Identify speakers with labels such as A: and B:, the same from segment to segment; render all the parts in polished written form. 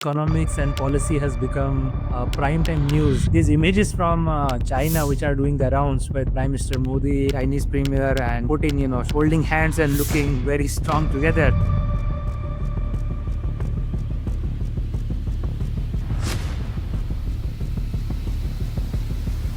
A: Economics and policy has become prime time news. These images from China, which are doing the rounds with Prime Minister Modi, Chinese Premier, and Putin, holding hands and looking very strong together.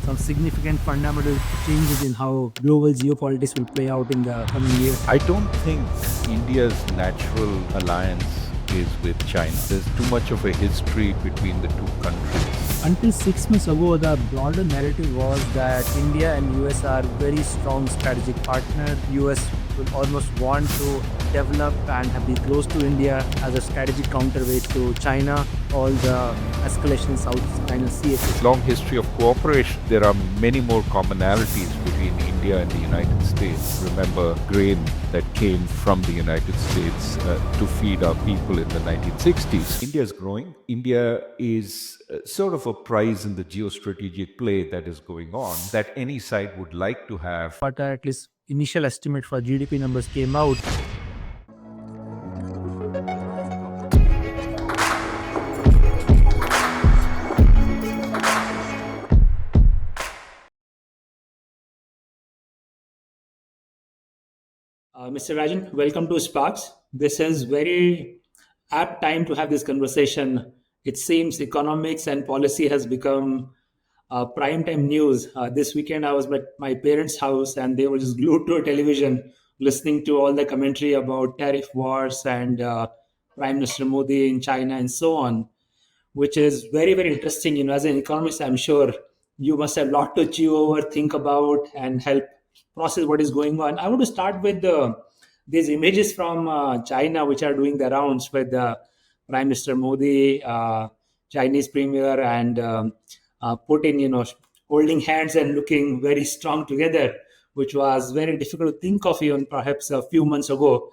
A: Some significant fundamental changes in how global geopolitics will play out in the coming years.
B: I don't think India's natural alliance is with China. There's too much of a history between the two countries.
A: Until 6 months ago, the broader narrative was that India and US are very strong strategic partners. US will almost want to develop and be close to India as a strategic counterweight to China. All the escalation in South China Sea.
B: Long history of cooperation. There are many more commonalities between India and the United States. Remember grain that came from the United States to feed our people in the 1960s. India is growing. India is sort of a prize in the geostrategic play that is going on that any side would like to have.
A: But at least initial estimate for GDP numbers came out. Mr. Rajan, welcome to SparX. This is very apt time to have this conversation. It seems economics and policy has become prime time news. This weekend, I was at my parents' house and they were just glued to a television, listening to all the commentary about tariff wars and Prime Minister Modi in China and so on, which is very, very interesting. As an economist, I'm sure you must have a lot to chew over, think about, and help process what is going on. I want to start with these images from China, which are doing the rounds with Prime Minister Modi, Chinese Premier, and Putin, holding hands and looking very strong together, which was very difficult to think of even perhaps a few months ago.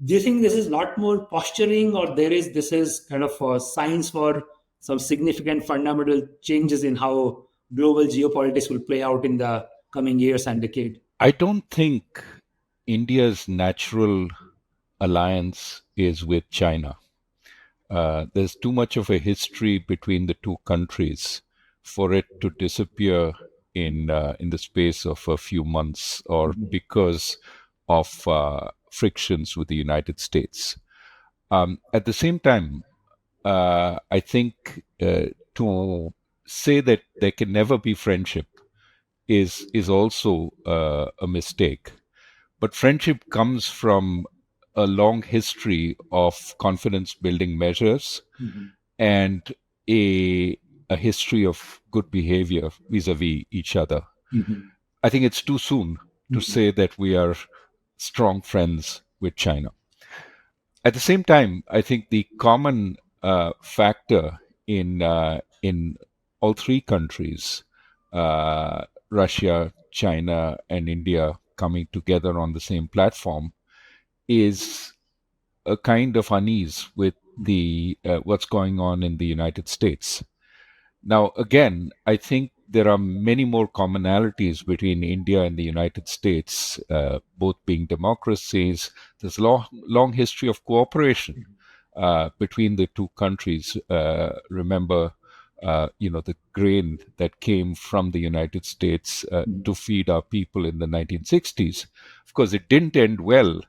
A: Do you think this is a lot more posturing, or this is kind of signs for some significant fundamental changes in how global geopolitics will play out in the coming years and decade?
B: I don't think India's natural alliance is with China. There's too much of a history between the two countries for it to disappear in the space of a few months or because of frictions with the United States. At the same time, I think to say that there can never be friendship is also a mistake. But friendship comes from a long history of confidence building measures and a history of good behavior vis-a-vis each other. I think it's too soon to say that we are strong friends with China. At the same time, I think the common factor in all three countries, Russia, China, and India coming together on the same platform, is a kind of unease with the what's going on in the United States. Now, again, I think there are many more commonalities between India and the United States, both being democracies. There's a long history of cooperation between the two countries. Remember, the grain that came from the United States to feed our people in the 1960s. Of course, it didn't end well,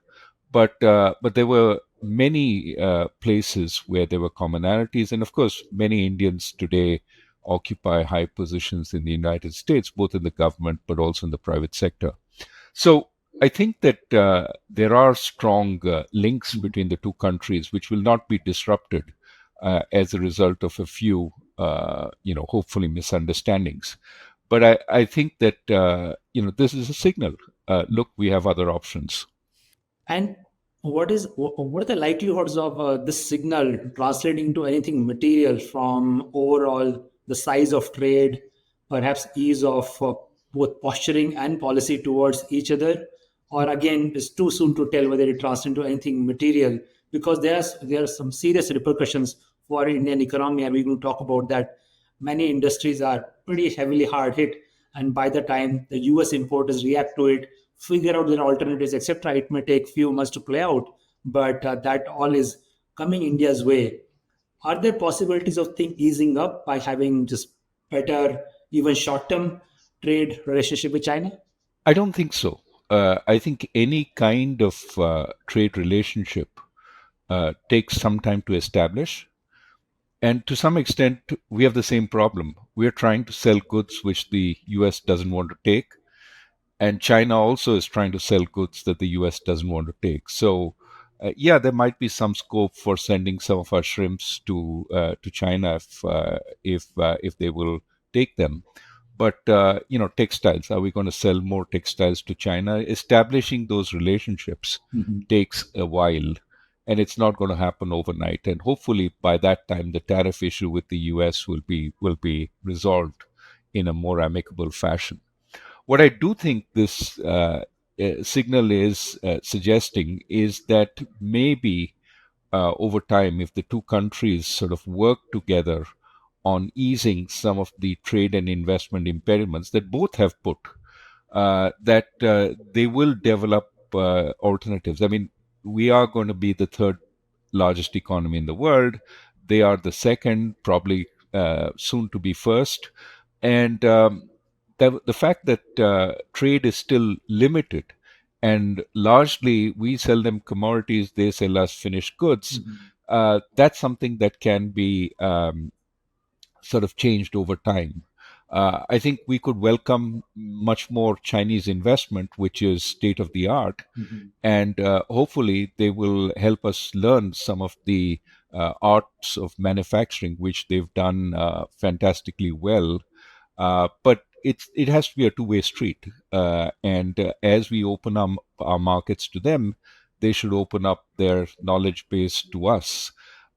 B: but there were many places where there were commonalities, and of course, many Indians today occupy high positions in the United States, both in the government but also in the private sector. So I think that there are strong links between the two countries, which will not be disrupted as a result of a few, hopefully misunderstandings. But I think that this is a signal. Look, we have other options.
A: And what are the likelihoods of this signal translating to anything material from overall the size of trade, perhaps ease of both posturing and policy towards each other? Or again, it's too soon to tell whether it translates into anything material, because there are some serious repercussions for Indian economy, and we're going to talk about that. Many industries are pretty heavily hard hit, and by the time the US importers react to it, figure out their alternatives, etc., it may take few months to play out, but that all is coming India's way. Are there possibilities of things easing up by having just better, even short-term trade relationship with China?
B: I don't think so. I think any kind of trade relationship takes some time to establish. And to some extent, we have the same problem. We're trying to sell goods which the US doesn't want to take, and China also is trying to sell goods that the US doesn't want to take. So, yeah, there might be some scope for sending some of our shrimps to China if they will take them. But textiles. Are we going to sell more textiles to China? Establishing those relationships
A: Mhm.
B: takes a while, and it's not going to happen overnight. And hopefully, by that time, the tariff issue with the U.S. will be resolved in a more amicable fashion. What I do think this signal is suggesting is that maybe over time, if the two countries sort of work together on easing some of the trade and investment impediments that both have put, that they will develop alternatives. I mean, we are going to be the third largest economy in the world. They are the second, probably soon to be first. And the fact that trade is still limited and largely we sell them commodities, they sell us finished goods,
A: Mhm.
B: that's something that can be sort of changed over time. I think we could welcome much more Chinese investment, which is state of the art,
A: Mhm.
B: and hopefully they will help us learn some of the arts of manufacturing, which they've done fantastically well. But it has to be a two-way street, and as we open our markets to them, they should open up their knowledge base to us.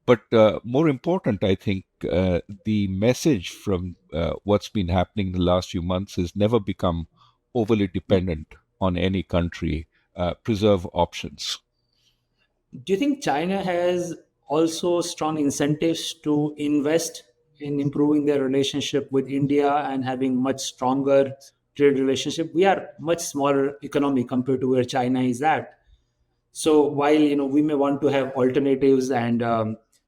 B: But more important, I think the message from what's been happening in the last few months is never become overly dependent on any country. Preserve options.
A: Do you think China has also strong incentives to invest in improving their relationship with India and having much stronger trade relationship? We are much smaller economy compared to where China is at. So while we may want to have alternatives and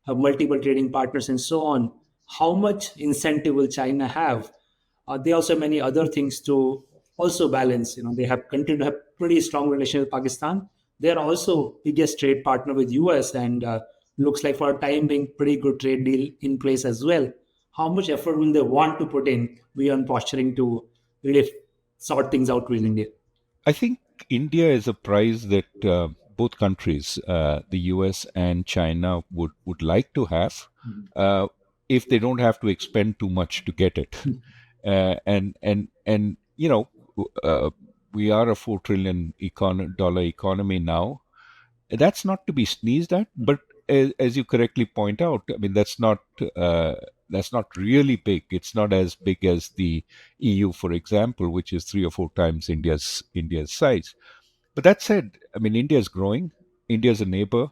A: have multiple trading partners and so on, how much incentive will China have? They also have many other things to also balance. They have continued to have pretty strong relation with Pakistan. They are also biggest trade partner with US and looks like for a time being pretty good trade deal in place as well. How much effort will they want to put in beyond posturing to really sort things out with India?
B: I think India is a prize that both countries, the US and China, would like to have uh, if they don't have to expend too much to get it. And uh, we are a $4 trillion dollar economy now. That's not to be sneezed at, but as you correctly point out, I mean uh, that's not really big. It's not as big as the EU, for example, which is 3 or 4 times India's size. But that said, I mean, India is growing. India is a neighbor,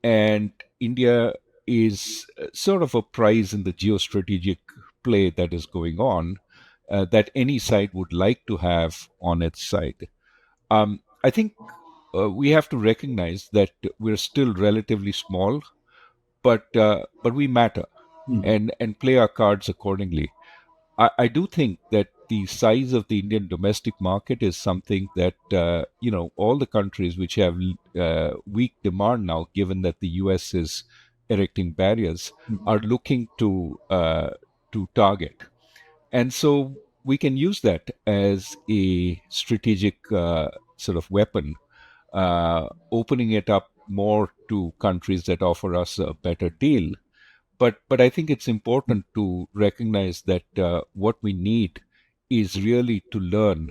B: and India is sort of a prize in the geostrategic play that is going on, that any side would like to have on its side. I think we have to recognize that we're still relatively small, but we matter, and play our cards accordingly. I do think that the size of the Indian domestic market is something that all the countries which have weak demand now, given that the U.S. is erecting barriers, are looking to target, and so we can use that as a strategic sort of weapon, opening it up more to countries that offer us a better deal. But I think it's important to recognize that what we need is really to learn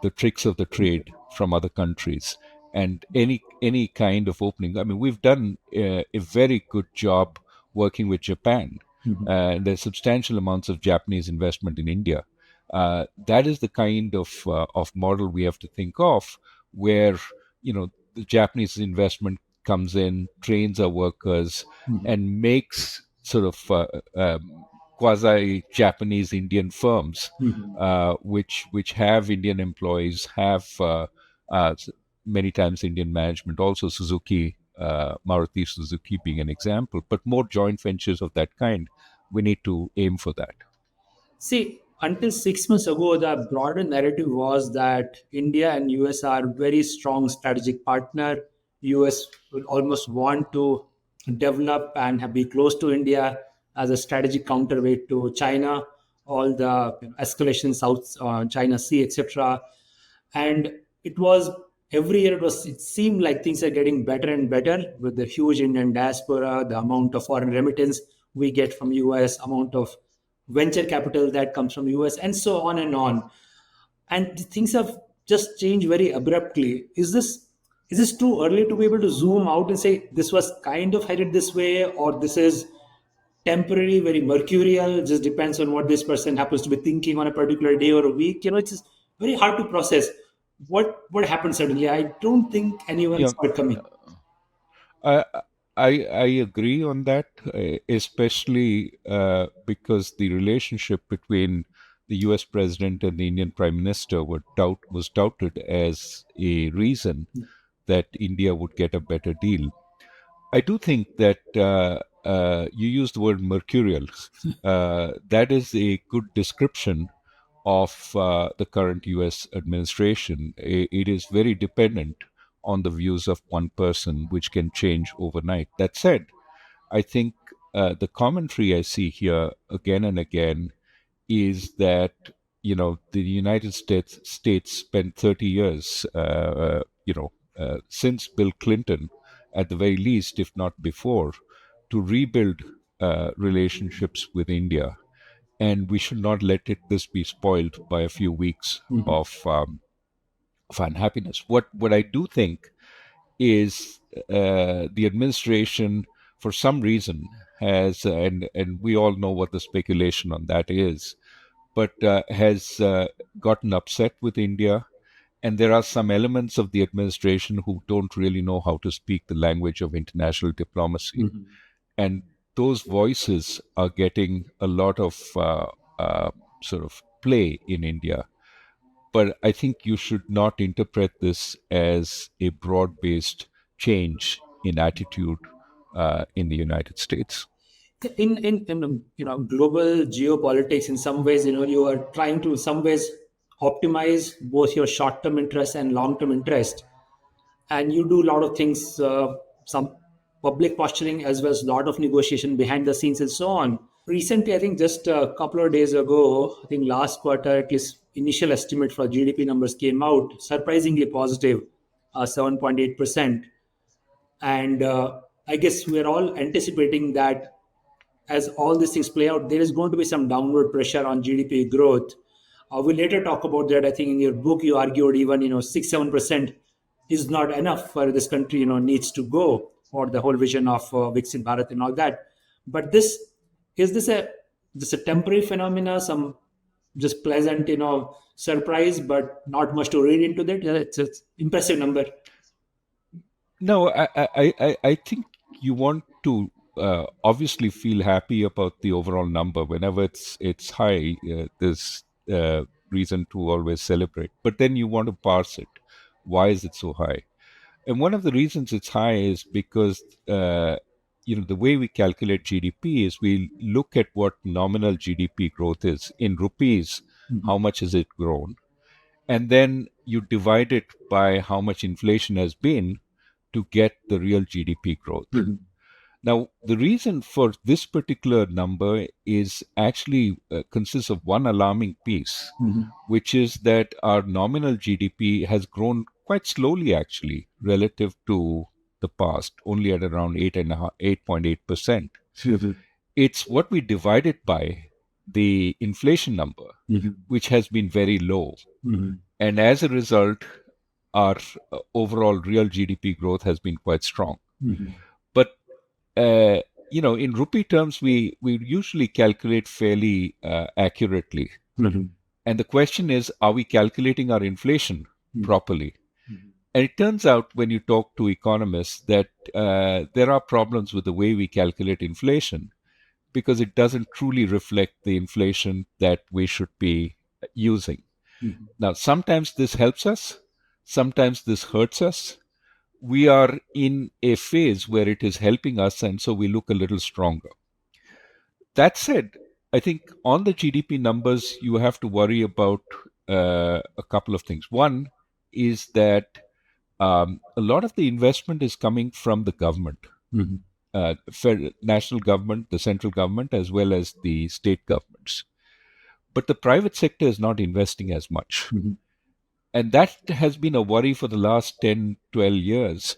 B: the tricks of the trade from other countries, and any kind of opening. I mean, we've done a very good job working with Japan. There's substantial amounts of Japanese investment in India. That is the kind of model we have to think of, where the Japanese investment comes in, trains our workers, and makes sort of quasi Japanese Indian firms, which have Indian employees, have uh, many times Indian management. Also, Suzuki Maruti Suzuki being an example, but more joint ventures of that kind. We need to aim for that.
A: See, until 6 months ago, the broader narrative was that India and US are very strong strategic partner. US will almost want to develop and be close to India as a strategic counterweight to China. All the escalation South China Sea, etc. And it was every year it seemed like things are getting better and better with the huge Indian diaspora, the amount of foreign remittance we get from US, amount of venture capital that comes from US, and so on and on. And things have just changed very abruptly. Is this too early to be able to zoom out and say this was kind of headed this way, or this is temporary, very mercurial, just depends on what this person happens to be thinking on a particular day or a week? It's just very hard to process what happened suddenly. I don't think anyone
B: Yeah,
A: saw it coming.
B: I I agree on that, especially because the relationship between the U.S. president and the Indian prime minister was touted as a reason that India would get a better deal. I do think that you used the word mercurial. That is a good description of the current US administration. It is very dependent on the views of one person, which can change overnight. That said, I think the commentary I see here again and again is that the United States spent 30 years, since Bill Clinton, at the very least, if not before, to rebuild relationships with India, and we should not let this be spoiled by a few weeks
A: Mhm.
B: of unhappiness. What I do think is the administration, for some reason, has and we all know what the speculation on that is, but has gotten upset with India. And there are some elements of the administration who don't really know how to speak the language of international diplomacy.
A: Mhm.
B: And those voices are getting a lot of uh, sort of play in India. But I think you should not interpret this as a broad based change in attitude in the United States.
A: In global geopolitics, in some ways, you are trying to, in some ways, optimize both your short-term interest and long-term interest, and you do a lot of things, some public posturing as well as a lot of negotiation behind the scenes and so on. Recently, I think just a couple of days ago, I think last quarter, at least initial estimate for GDP numbers came out surprisingly positive, 7.8%. And I guess we're all anticipating that as all these things play out, there is going to be some downward pressure on GDP growth. We'll later talk about that. I think in your book you argued even 6-7% is not enough for this country. Needs to go for the whole vision of Viksit Bharat and all that. But this a temporary phenomena, some just pleasant surprise, but not much to read into that. Yeah, it's impressive number.
B: No, I think you want to obviously feel happy about the overall number. Whenever it's high, there's reason to always celebrate. But then you want to parse it. Why is it so high? And one of the reasons it's high is because the way we calculate GDP is we look at what nominal GDP growth is in rupees.
A: Mhm.
B: How much has it grown? And then you divide it by how much inflation has been to get the real GDP growth.
A: Mhm.
B: Now, the reason for this particular number is actually consists of one alarming piece,
A: Mhm.
B: which is that our nominal GDP has grown quite slowly, actually, relative to the past, only at around 8.8%.
A: Mhm.
B: It's what we divide it by, the inflation number,
A: Mhm.
B: which has been very low.
A: Mhm.
B: And as a result, our overall real GDP growth has been quite strong.
A: Mhm.
B: But in rupee terms, we usually calculate fairly accurately.
A: Mhm.
B: And the question is, are we calculating our inflation
A: Mhm.
B: properly? And it turns out, when you talk to economists, that there are problems with the way we calculate inflation because it doesn't truly reflect the inflation that we should be using.
A: Mhm.
B: Now, sometimes this helps us, sometimes this hurts us, we are in a phase where it is helping us, and so we look a little stronger. That said, I think on the GDP numbers, you have to worry about a couple of things. One is that a lot of the investment is coming from the government, national government, the central government, as well as the state governments. But the private sector is not investing as much. And that has been a worry for the last 10, 12 years.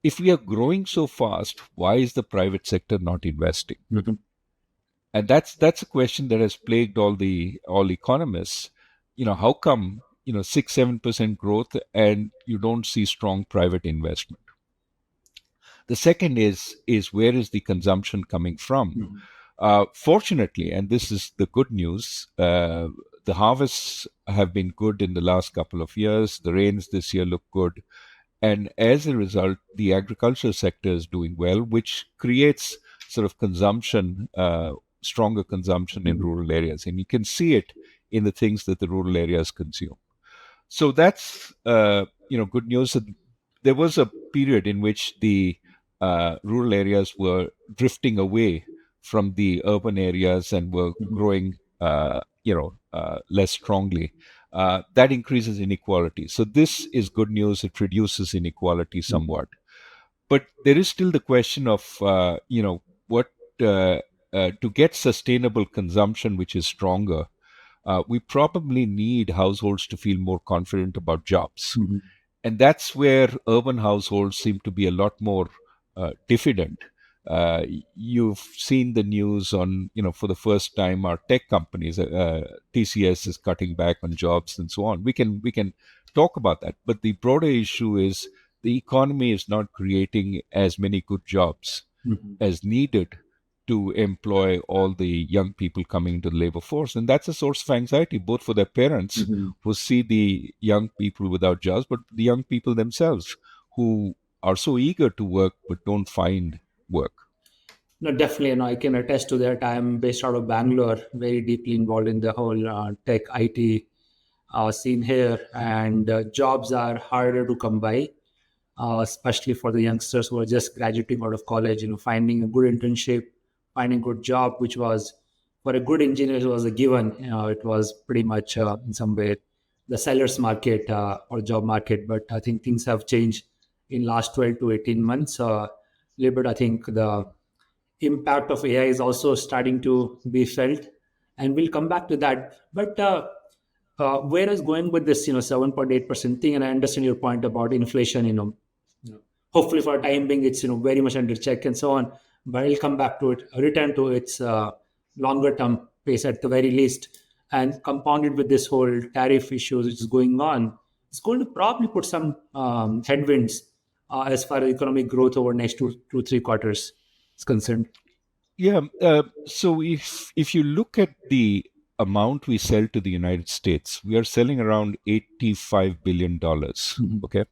B: If we are growing so fast, why is the private sector not investing? And that's a question that has plagued all economists. How come 6-7% growth and you don't see strong private investment? The second is where is the consumption coming from? Fortunately, and this is the good news, the harvests have been good in the last couple of years. The rains this year look good. And as a result, the agriculture sector is doing well, which creates sort of consumption, stronger consumption in rural areas. And you can see it in the things that the rural areas consume. So that's good news. There was a period in which the rural areas were drifting away from the urban areas and were growing, less strongly. That increases inequality. So this is good news. It reduces inequality somewhat. But there is still the question of, what to get sustainable consumption, which is stronger. We probably need households to feel more confident about jobs. And that's where urban households seem to be a lot more diffident. You've seen the news on, for the first time, our tech companies, TCS is cutting back on jobs and so on. We can talk about that. But the broader issue is the economy is not creating as many good jobs as needed to employ all the young people coming into the labor force. And that's a source of anxiety, both for their parents who see the young people without jobs, but the young people themselves who are so eager to work but don't find work.
A: No, definitely. I can attest to that. I'm based out of Bangalore, very deeply involved in the whole tech IT scene here, and jobs are harder to come by, especially for the youngsters who are just graduating out of college. Finding a good internship, finding a good job, which was for a good engineer, it was a given. It was pretty much in some way the seller's market or job market. But I think things have changed in last 12 to 18 months. Little bit, I think the impact of AI is also starting to be felt, and we'll come back to that. But where is going with this, 7.8% thing? And I understand your point about inflation. Hopefully for a time being, it's very much under check and so on. But I'll come back to it, return to its longer term pace at the very least, and compounded with this whole tariff issues which is going on, it's going to probably put some headwinds as far as economic growth over next two 3 quarters is concerned.
B: Yeah. So if you look at the amount we sell to the United States, we are selling around $85 billion. Okay.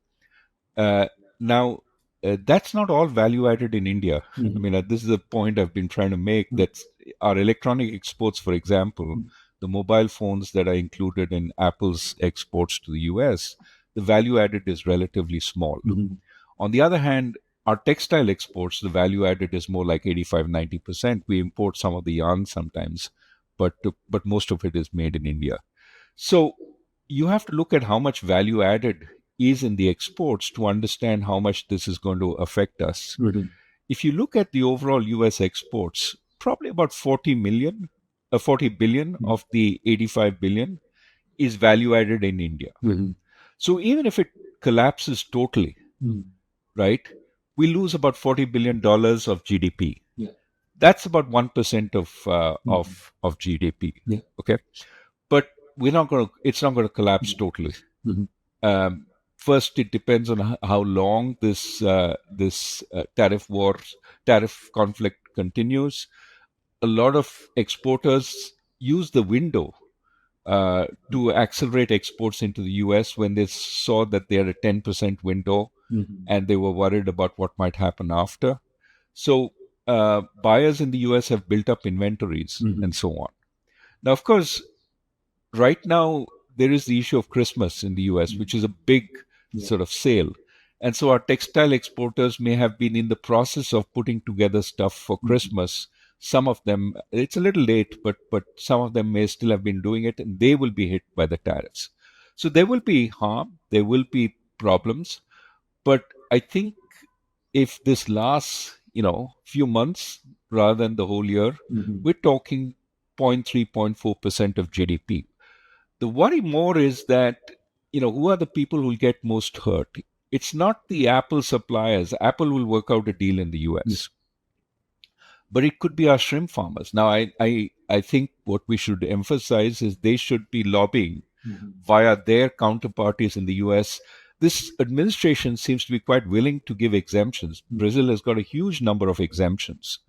B: Now, that's not all value added in India. I mean, this is a point I've been trying to make, that our electronic exports, for example, the mobile phones that are included in Apple's exports to the US, the value added is relatively small. On the other hand, our textile exports, the value added is more like 85-90%. We import some of the yarn sometimes, but most of it is made in India. So you have to look at how much value added is in the exports to understand how much this is going to affect us. If you look at the overall US exports, probably about 40 billion of the 85 billion is value added in India. So even if it collapses totally, right, we lose about $40 billion of GDP. That's about 1% of GDP. Okay. But it's not going to collapse totally. First, it depends on how long this tariff conflict continues. A lot of exporters use the window to accelerate exports into the US when they saw that they had a 10% window and they were worried about what might happen after. So buyers in the US have built up inventories and so on. Now, of course, right now, there is the issue of Christmas in the US, which is a big sort of sale. And so our textile exporters may have been in the process of putting together stuff for Christmas. Some of them, it's a little late, but some of them may still have been doing it, and they will be hit by the tariffs. So there will be harm, there will be problems, but I think if this lasts, few months rather than the whole year,
A: Mhm.
B: we're talking 0.3, 0.4% of GDP. The worry more is that, who are the people who will get most hurt? It's not the Apple suppliers. Apple will work out a deal in the
A: Yeah.
B: US, but it could be our shrimp farmers. Now, I think what we should emphasize is they should be lobbying
A: Mhm.
B: via their counterparties in the US. This administration seems to be quite willing to give exemptions. Brazil has got a huge number of exemptions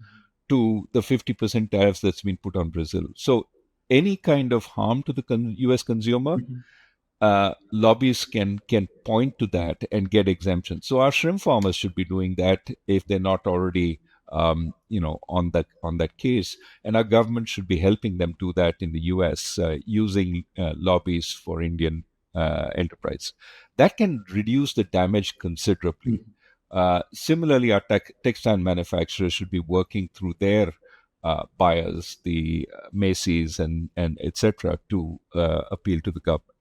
B: to the 50% tariffs that's been put on Brazil. So, any kind of harm to the US consumer,
A: Mhm.
B: lobbyists can point to that and get exemptions. So our shrimp farmers should be doing that if they're not already, on that case, and our government should be helping them do that in the U.S. Using lobbies for Indian enterprise. That can reduce the damage considerably.
A: Mhm.
B: Similarly, our textile manufacturers should be working through their buyers, the Macy's and etc., to appeal to the government.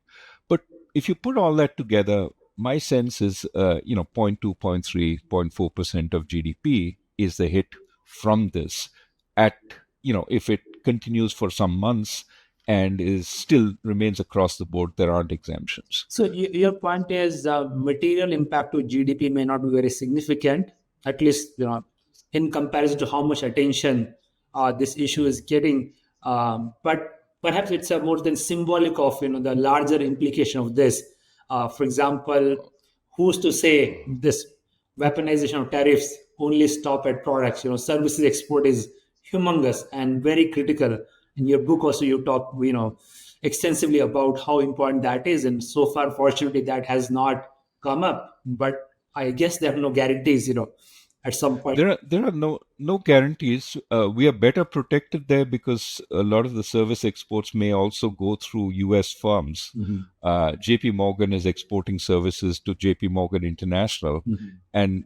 B: But if you put all that together, my sense is, 0.2, 0.3, 0.4% of GDP is the hit from this. At, if it continues for some months and is still remains across the board, there aren't exemptions.
A: So your point is material impact to GDP may not be very significant, at least in comparison to how much attention this issue is getting. But perhaps it's a more than symbolic of the larger implication of this. For example, who's to say this weaponization of tariffs only stop at products? Services export is humongous and very critical. In your book also, you talk extensively about how important that is, and so far, fortunately, that has not come up. But I guess there are no guarantees. At some point.
B: There are no guarantees. We are better protected there because a lot of the service exports may also go through U.S. firms.
A: Mhm.
B: J.P. Morgan is exporting services to J.P. Morgan International,
A: Mhm.
B: and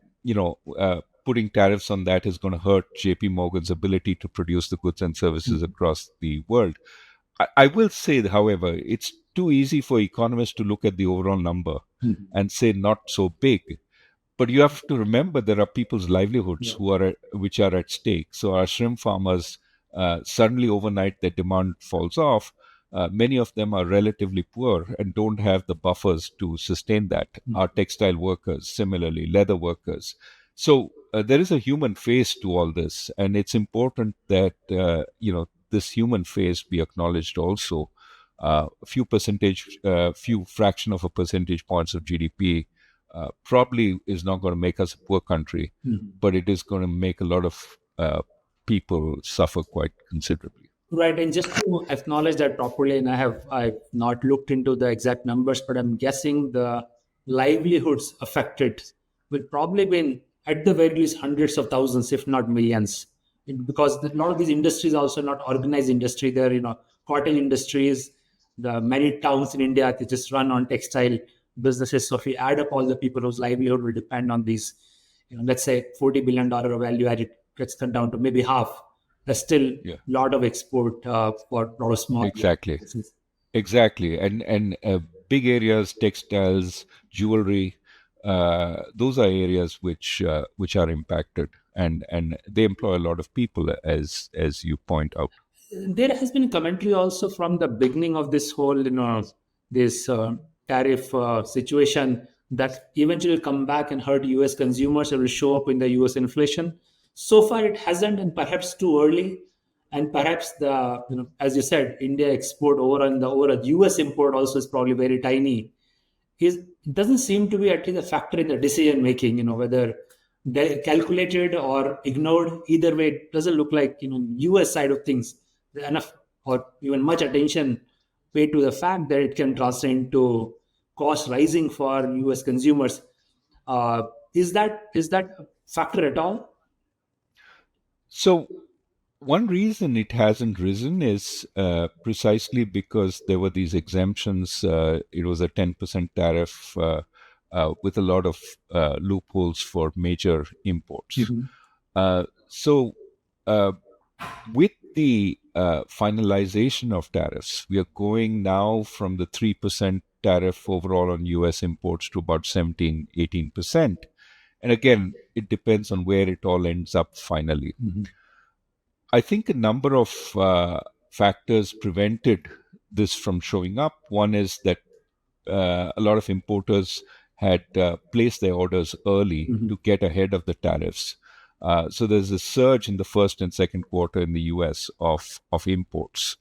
B: putting tariffs on that is going to hurt J.P. Morgan's ability to produce the goods and services
A: Mhm.
B: across the world. I will say, however, it's too easy for economists to look at the overall number
A: Mhm.
B: and say not so big, but you have to remember there are people's livelihoods
A: Yeah.
B: which are at stake. So our shrimp farmers, suddenly overnight their demand falls off. Many of them are relatively poor and don't have the buffers to sustain that. Our
A: Mhm.
B: textile workers, similarly, leather workers. So there is a human face to all this, and it's important that this human face be acknowledged also. Few fraction of a percentage points of GDP probably is not going to make us a poor country,
A: Mhm.
B: but it is going to make a lot of people suffer quite considerably.
A: Right, and just to acknowledge that properly, and I've not looked into the exact numbers, but I'm guessing the livelihoods affected will probably be at the very least hundreds of thousands, if not millions, because a lot of these industries are also not organized industry. They're cottage industries. The many towns in India they just run on textile businesses. So if we add up all the people whose livelihood will depend on these, let's say $40 billion of value added gets cut down to maybe half. There's still a
B: Yeah,
A: lot of export for a lot of small
B: exactly,
A: businesses.
B: exactly, and big areas, textiles, jewelry. Those are areas which are impacted, and they employ a lot of people, as you point out.
A: There has been commentary also from the beginning of this whole, this tariff situation that eventually will come back and hurt U.S. consumers or will show up in the U.S. inflation. So far, it hasn't, and perhaps too early. And perhaps the, as you said, India export over and the over U.S. import also is probably very tiny. It doesn't seem to be at least a factor in the decision making, whether they calculated or ignored. Either way, it doesn't look like, US side of things, enough or even much attention paid to the fact that it can translate into cost rising for US consumers. uh, is that a factor at all?
B: So one reason it hasn't risen is precisely because there were these exemptions. It was a 10% tariff with a lot of loopholes for major imports.
A: Mm-hmm.
B: So, with the finalization of tariffs, we are going now from the 3% tariff overall on US imports to about 17, 18%. And again, it depends on where it all ends up finally.
A: Mm-hmm.
B: I think a number of factors prevented this from showing up. One is that a lot of importers had placed their orders early
A: Mm-hmm.
B: to get ahead of the tariffs. So there's a surge in the first and second quarter in the US of imports.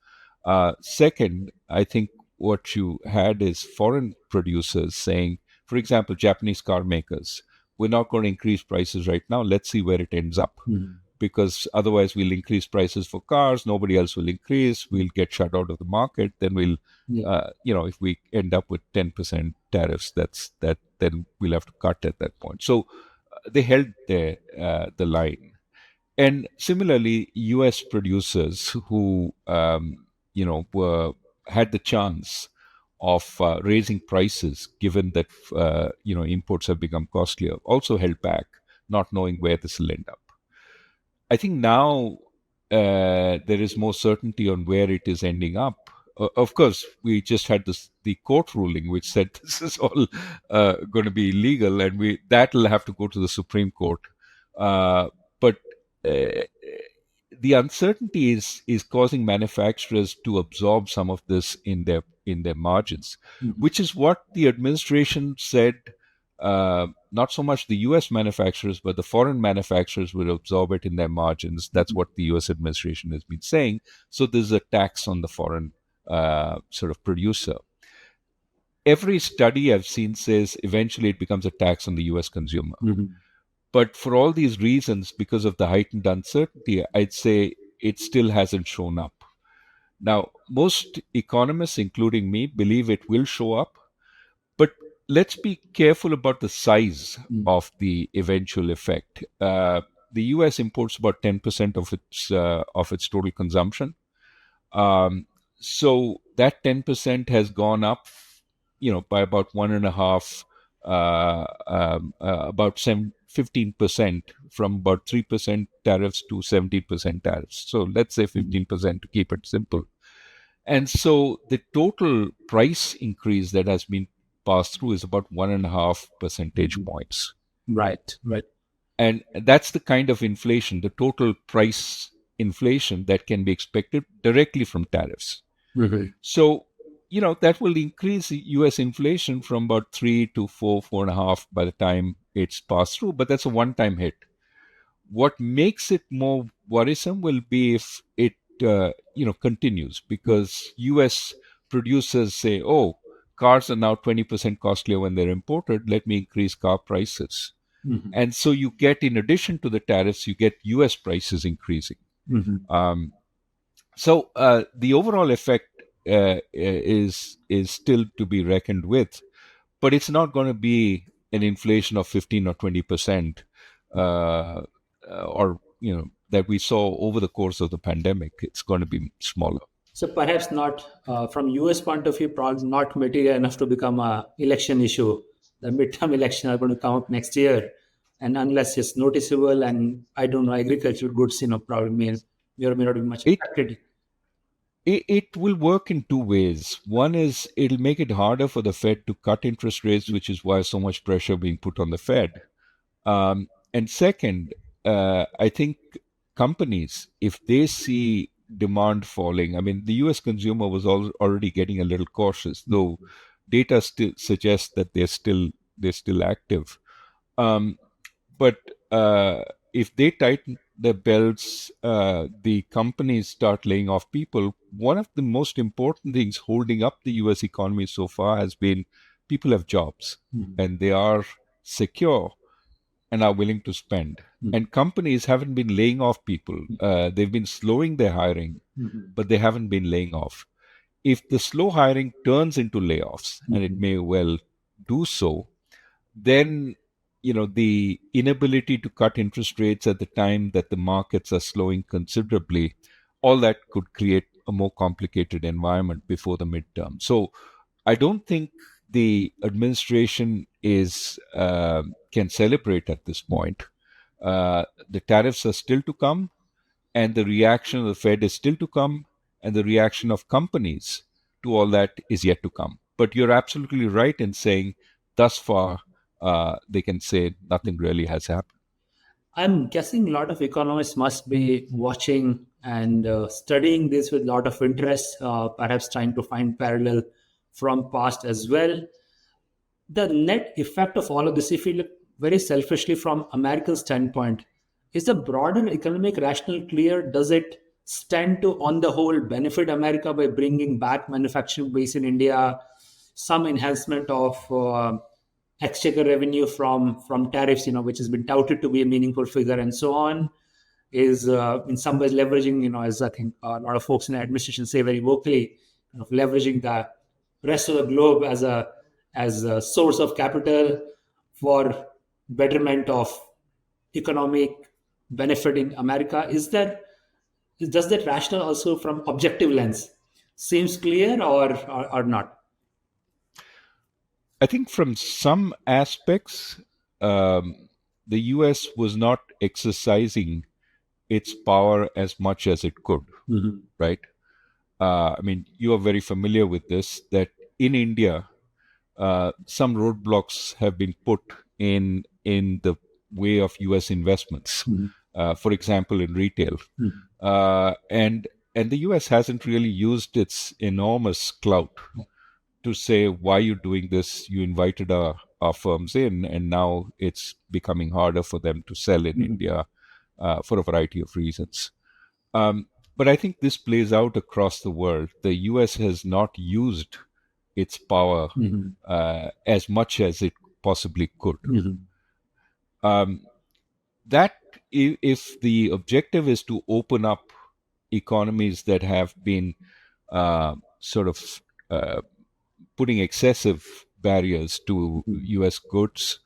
B: Second, I think what you had is foreign producers saying, for example, Japanese car makers, we're not going to increase prices right now. Let's see where it ends up.
A: Mm-hmm.
B: Because otherwise we'll increase prices for cars, nobody else will increase, we'll get shut out of the market, then we'll
A: Yeah.
B: if we end up with 10% tariffs, then we'll have to cut at that point. So they held the line. And similarly, US producers who were had the chance of raising prices, given that imports have become costlier, also held back, not knowing where this will end up. I think now there is more certainty on where it is ending up. Of course, we just had the court ruling which said this is all going to be illegal, and we that'll have to go to the Supreme Court. But uh, the uncertainty is causing manufacturers to absorb some of this in their margins,
A: Mm-hmm.
B: which is what the administration said. Not so much the U.S. manufacturers, but the foreign manufacturers will absorb it in their margins. That's what the U.S. administration has been saying. So there's a tax on the foreign sort of producer. Every study I've seen says eventually it becomes a tax on the U.S. consumer.
A: Mm-hmm.
B: But for all these reasons, because of the heightened uncertainty, I'd say it still hasn't shown up. Now, most economists, including me, believe it will show up, but let's be careful about the size
A: Mm-hmm.
B: of the eventual effect. The U.S. imports about 10% of its total consumption. Um, so that 10% has gone up, by about one and a half, about 15% from about 3% tariffs to 17% tariffs. So let's say 15% to keep it simple. And so the total price increase that has been passed through is about 1.5 percentage points.
A: Right. Right.
B: And that's the kind of inflation, the total price inflation that can be expected directly from tariffs.
A: Mm-hmm.
B: So, that will increase US inflation from about 3 to 4, 4.5 by the time it's passed through, but that's a one time hit. What makes it more worrisome will be if it continues, because US producers say, oh, cars are now 20% costlier when they're imported, let me increase car prices.
A: Mm-hmm.
B: And so you get, in addition to the tariffs, you get US prices increasing.
A: Mm-hmm.
B: So the overall effect is still to be reckoned with, but it's not going to be an inflation of 15 or 20%, or that we saw over the course of the pandemic. It's going to be smaller.
A: So perhaps not from US point of view, probably not material enough to become a election issue. The midterm election are going to come up next year, and unless it's noticeable, and I don't know, agricultural goods, probably may or may not be much
B: It
A: affected.
B: it will work in two ways. One is it'll make it harder for the Fed to cut interest rates, which is why so much pressure being put on the Fed. And second, I think companies, if they see demand falling, I mean, the U.S. consumer was already getting a little cautious, though data still suggests that they're still active. Um, but if they tighten their belts, the companies start laying off people. One of the most important things holding up the U.S. economy so far has been people have jobs
A: Mhm.
B: and they are secure and are willing to spend.
A: Mhm.
B: And companies haven't been laying off people. They've been slowing their hiring,
A: Mhm.
B: but they haven't been laying off. If the slow hiring turns into layoffs, and it
A: Mhm.
B: may well do so, then the inability to cut interest rates at the time that the markets are slowing considerably, all that could create a more complicated environment before the midterm. So I don't think the administration is can celebrate at this point. The tariffs are still to come, and the reaction of the Fed is still to come, and the reaction of companies to all that is yet to come. But you're absolutely right in saying, thus far, they can say nothing really has happened.
A: I'm guessing a lot of economists must be watching and studying this with a lot of interest, perhaps trying to find parallel from past as well. The net effect of all of this, if you look very selfishly from American standpoint, is the broader economic rationale clear? Does it stand to, on the whole, benefit America by bringing back manufacturing base in India, some enhancement of exchequer revenue from tariffs, which has been touted to be a meaningful figure, and so on, is in some ways leveraging, as I think a lot of folks in the administration say very vocally, leveraging the rest of the globe as a source of capital for betterment of economic benefit in America. Does that rationale also from objective lens seems clear or not?
B: I think from some aspects, the US was not exercising its power as much as it could, right? I mean, you are very familiar with this, that in India, some roadblocks have been put in the way of U.S. investments. For example, in retail, and the U.S. hasn't really used its enormous clout to say, why are you doing this? You invited our firms in, and now it's becoming harder for them to sell in India for a variety of reasons. But I think this plays out across the world. The US has not used its power as much as it possibly could. That, if the objective is to open up economies that have been sort of putting excessive barriers to US goods,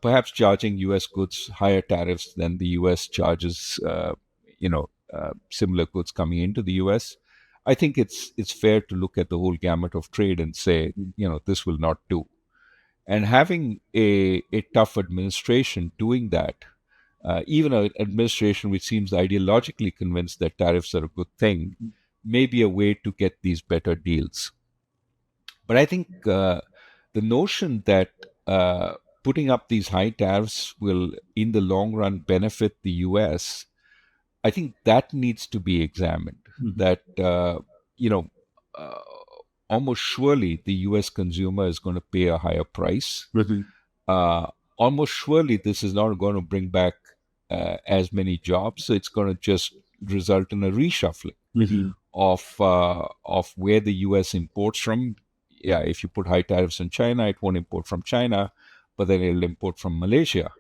B: perhaps charging US goods higher tariffs than the US charges, similar goods coming into the US. I think it's fair to look at the whole gamut of trade and say, this will not do. And having a tough administration doing that, even an administration which seems ideologically convinced that tariffs are a good thing, may be a way to get these better deals. But I think the notion that putting up these high tariffs will, in the long run, benefit the US, I think that needs to be examined. That, almost surely the US consumer is going to pay a higher price. Almost surely this is not going to bring back as many jobs. So it's going to just result in a reshuffling of where the US imports from. Yeah, if you put high tariffs on China, it won't import from China, but then it'll import from Malaysia.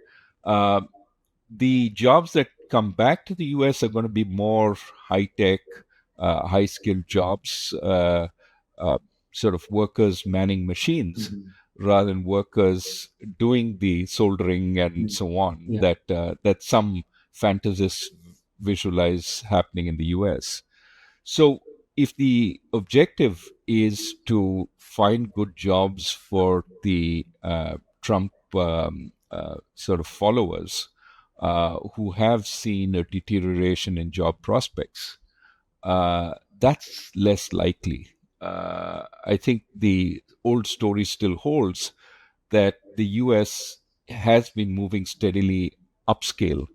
B: The jobs that come back to the US are going to be more high-tech, high-skilled jobs, sort of workers manning machines, rather than workers doing the soldering and so on, that some fantasists visualize happening in the US. So if the objective is to find good jobs for the Trump sort of followers who have seen a deterioration in job prospects, that's less likely. I think the old story still holds that the US has been moving steadily upscale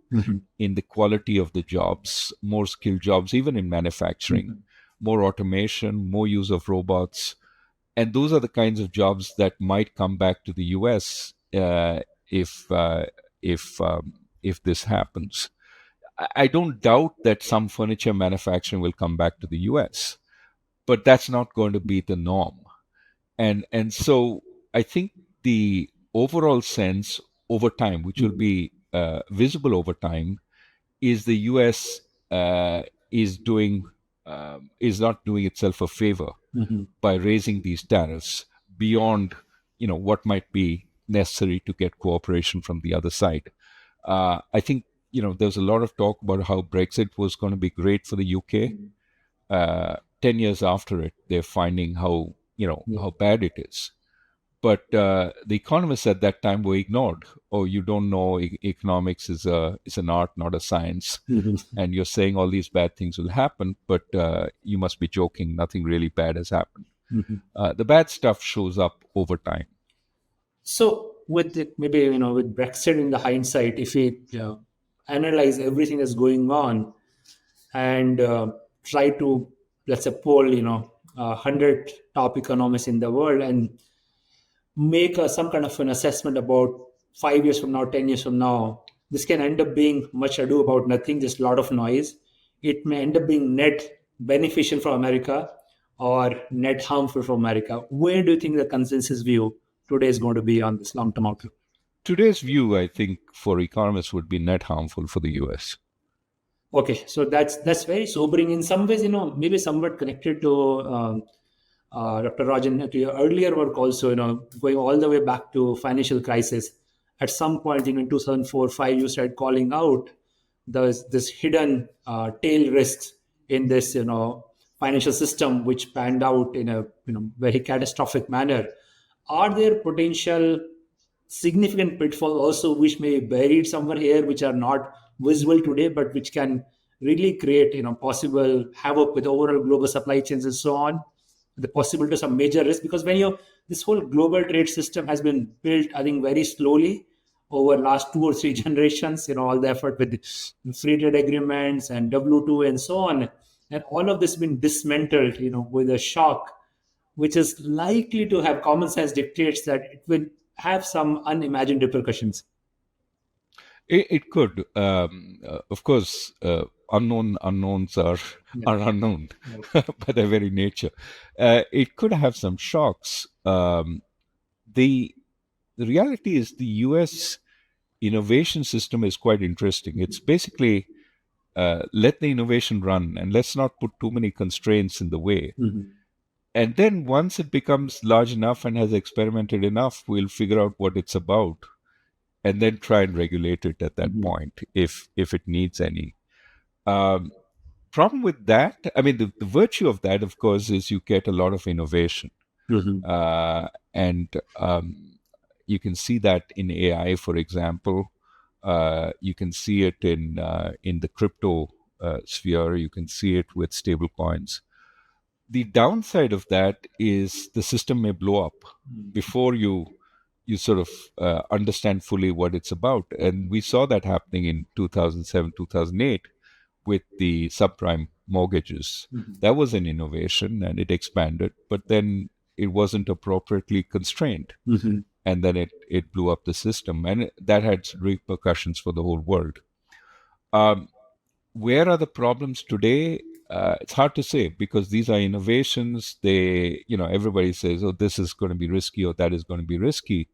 B: in the quality of the jobs, more skilled jobs, even in manufacturing, more automation, more use of robots. And those are the kinds of jobs that might come back to the US if this happens. I don't doubt that some furniture manufacturing will come back to the US, but that's not going to be the norm. And so I think the overall sense over time, which will be visible over time, is the US is not doing itself a favor by raising these tariffs beyond what might be necessary to get cooperation from the other side. I think there's a lot of talk about how Brexit was going to be great for the UK. 10 years after it, they're finding how bad it is. but the economists at that time were ignored. Oh, you don't know economics is an art, not a science, and you're saying all these bad things will happen, but you must be joking. Nothing really bad has happened. The bad stuff shows up over time.
A: So with it, maybe with Brexit in the hindsight, if we analyze everything that's going on and try to, let's say, poll 100 top economists in the world and make some kind of an assessment about 5 years from now, 10 years from now, this can end up being much ado about nothing, just a lot of noise. It may end up being net beneficial for America or net harmful for America. Where do you think the consensus view today is going to be on this long term outlook?
B: Today's view, I think, for economists would be net harmful for the US.
A: Okay, so that's very sobering in some ways. Maybe somewhat connected to Dr. Rajan, to your earlier work also. Going all the way back to financial crisis. At some point, in 2004-5, you started calling out this hidden tail risks in this financial system, which panned out in a very catastrophic manner. Are there potential significant pitfalls also which may be buried somewhere here, which are not visible today, but which can really create possible havoc with overall global supply chains and so on? The possibility of some major risk, because when this whole global trade system has been built, I think, very slowly over last 2 or 3 generations. All the effort with the free trade agreements and W2 and so on, and all of this been dismantled with a shock which is likely to have, common sense dictates that it will have some unimagined repercussions.
B: It could, of course. Unknowns are unknown by their very nature. It could have some shocks. The reality is the U.S. innovation system is quite interesting. It's basically let the innovation run and let's not put too many constraints in the way. And then once it becomes large enough and has experimented enough, we'll figure out what it's about and then try and regulate it at that point if it needs any. Problem with that, I mean, the virtue of that, of course, is you get a lot of innovation. And you can see that in AI, for example. You can see it in the crypto sphere. You can see it with stable coins. The downside of that is the system may blow up before you sort of understand fully what it's about. And we saw that happening in 2007, 2008 with the subprime mortgages. That was an innovation and it expanded, but then it wasn't appropriately constrained. And then it blew up the system, and that had repercussions for the whole world. Where are the problems today? It's hard to say because these are innovations. Everybody says, oh, this is going to be risky or that is going to be risky.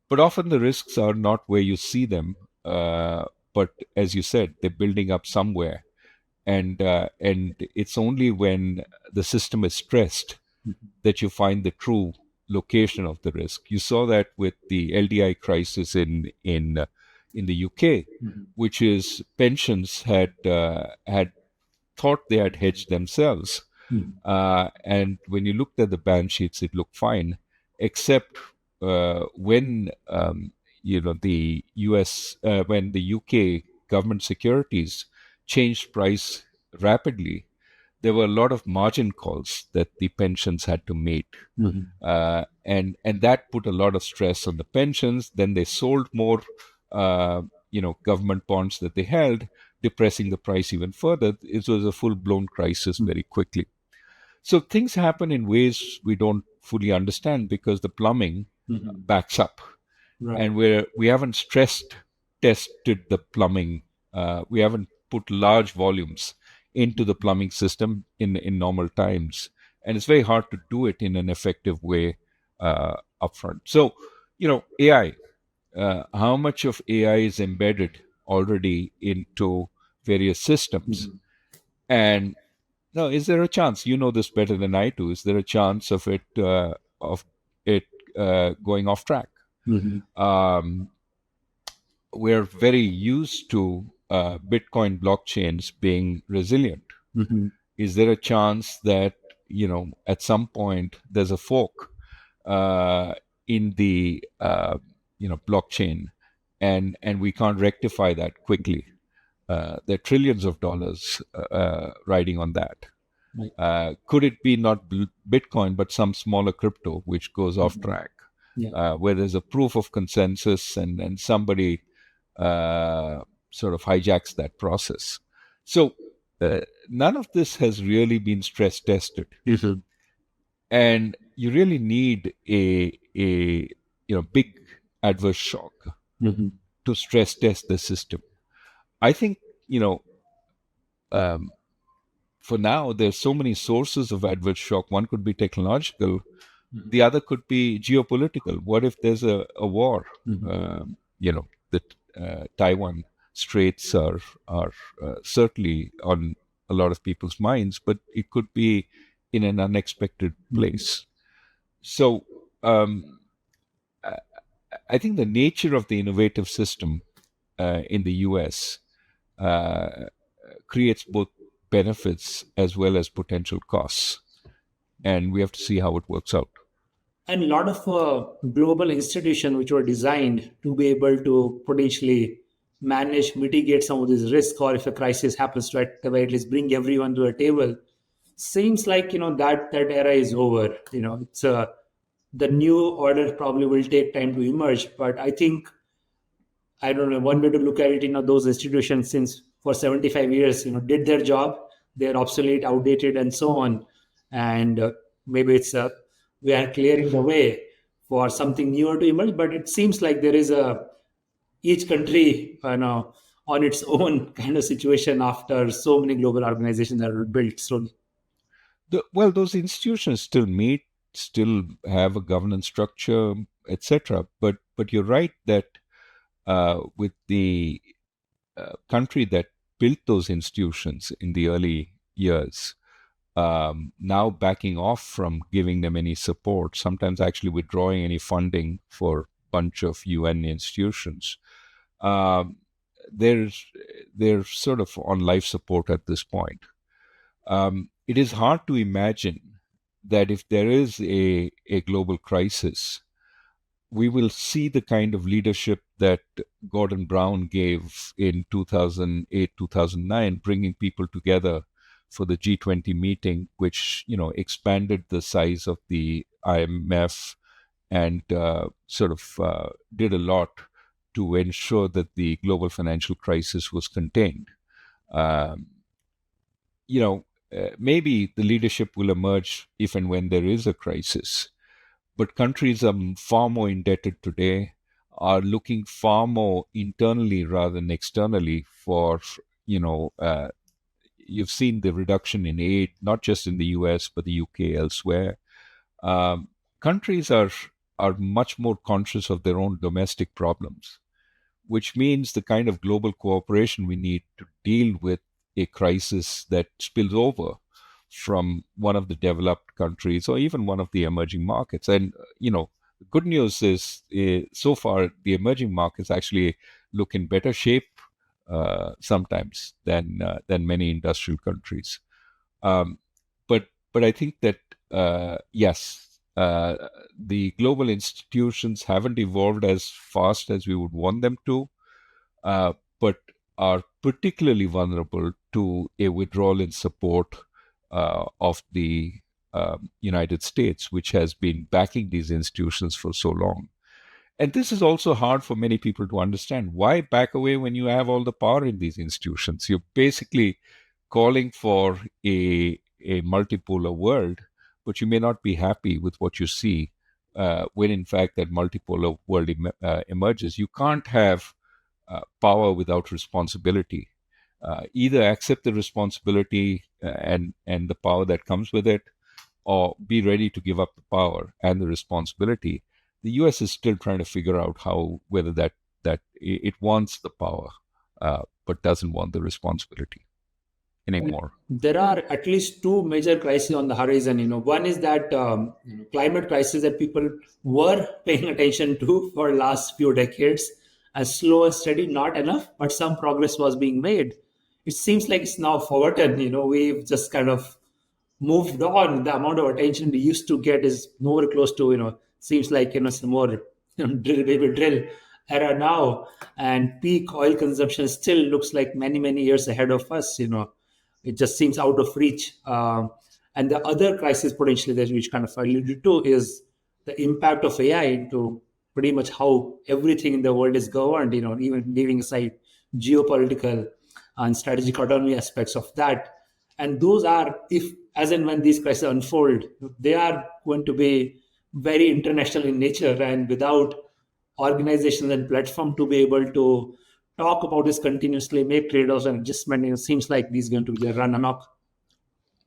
B: But often the risks are not where you see them. But as you said, they're building up somewhere. And it's only when the system is stressed that you find the true location of the risk. You saw that with the LDI crisis in the UK, which is pensions had thought they had hedged themselves, and when you looked at the balance sheets, it looked fine, except when the US, when the UK government securities changed price rapidly, there were a lot of margin calls that the pensions had to meet. And that put a lot of stress on the pensions. Then they sold more, government bonds that they held, depressing the price even further. It was a full-blown crisis very quickly. So things happen in ways we don't fully understand because the plumbing backs up. Right. And we haven't tested the plumbing. We haven't put large volumes into the plumbing system in normal times. And it's very hard to do it in an effective way upfront. So, AI, how much of AI is embedded already into various systems? And now, is there a chance, you know this better than I do, is there a chance of it going off track? We're very used to Bitcoin blockchains being resilient. Is there a chance that, at some point there's a fork in the blockchain, and we can't rectify that quickly. There are trillions of dollars riding on that.
A: Right.
B: Could it be not Bitcoin, but some smaller crypto which goes off track,
A: Yeah.
B: where there's a proof of consensus and somebody sort of hijacks that process? So none of this has really been stress tested, and you really need a big adverse shock to stress test the system. I think um, for now, there's so many sources of adverse shock. One could be technological, the other could be geopolitical. What if there's a war? The Taiwan Straits are certainly on a lot of people's minds, but it could be in an unexpected place. So I I think the nature of the innovative system in the US uh, creates both benefits as well as potential costs. And we have to see how it works out.
A: And a lot of global institutions which were designed to be able to potentially manage, mitigate some of these risks, or if a crisis happens, to at the very least bring everyone to a table. Seems like that era is over. It's the new order probably will take time to emerge, but I think, I don't know, one way to look at it, those institutions since for 75 years, did their job. They're obsolete, outdated, and so on. And maybe it's we are clearing the way for something newer to emerge. But it seems like there is each country, on its own kind of situation after so many global organizations that are built slowly.
B: Well, those institutions still meet, still have a governance structure, etc. But you're right that with the country that built those institutions in the early years, now backing off from giving them any support, sometimes actually withdrawing any funding for a bunch of UN institutions. Um, they're sort of on life support at this point. It is hard to imagine that if there is a global crisis, we will see the kind of leadership that Gordon Brown gave in 2008, 2009, bringing people together for the G20 meeting, which expanded the size of the IMF and did a lot to ensure that the global financial crisis was contained. Um, maybe the leadership will emerge if and when there is a crisis, but countries are far more indebted today, are looking far more internally rather than externally for, you've seen the reduction in aid, not just in the US, but the UK, elsewhere. Countries are much more conscious of their own domestic problems, which means the kind of global cooperation we need to deal with a crisis that spills over from one of the developed countries or even one of the emerging markets. And, the good news is so far the emerging markets actually look in better shape sometimes than many industrial countries. Um, but I think that yes, the global institutions haven't evolved as fast as we would want them to, but are particularly vulnerable to a withdrawal in support of the United States, which has been backing these institutions for so long. And this is also hard for many people to understand. Why back away when you have all the power in these institutions? You're basically calling for a multipolar world, but you may not be happy with what you see when, in fact, that multipolar world emerges. You can't have power without responsibility. Either accept the responsibility and the power that comes with it, or be ready to give up the power and the responsibility. The U.S. is still trying to figure out whether that it wants the power, but doesn't want the responsibility anymore.
A: There are at least two major crises on the horizon. One is that climate crisis that people were paying attention to for last few decades, as slow and steady, not enough, but some progress was being made. It seems like it's now forgotten. We've just kind of moved on. The amount of attention we used to get is nowhere close to seems like some more drill baby drill era now, and peak oil consumption still looks like many years ahead of us. It just seems out of reach. And the other crisis potentially that which kind of alluded to is the impact of AI into pretty much how everything in the world is governed. Even leaving aside geopolitical and strategic autonomy aspects of that. And those are, if as and when these crises unfold, they are going to be very international in nature, and without organizations and platform to be able to talk about this continuously, make trade-offs and adjustment, it seems like these going to be run amok.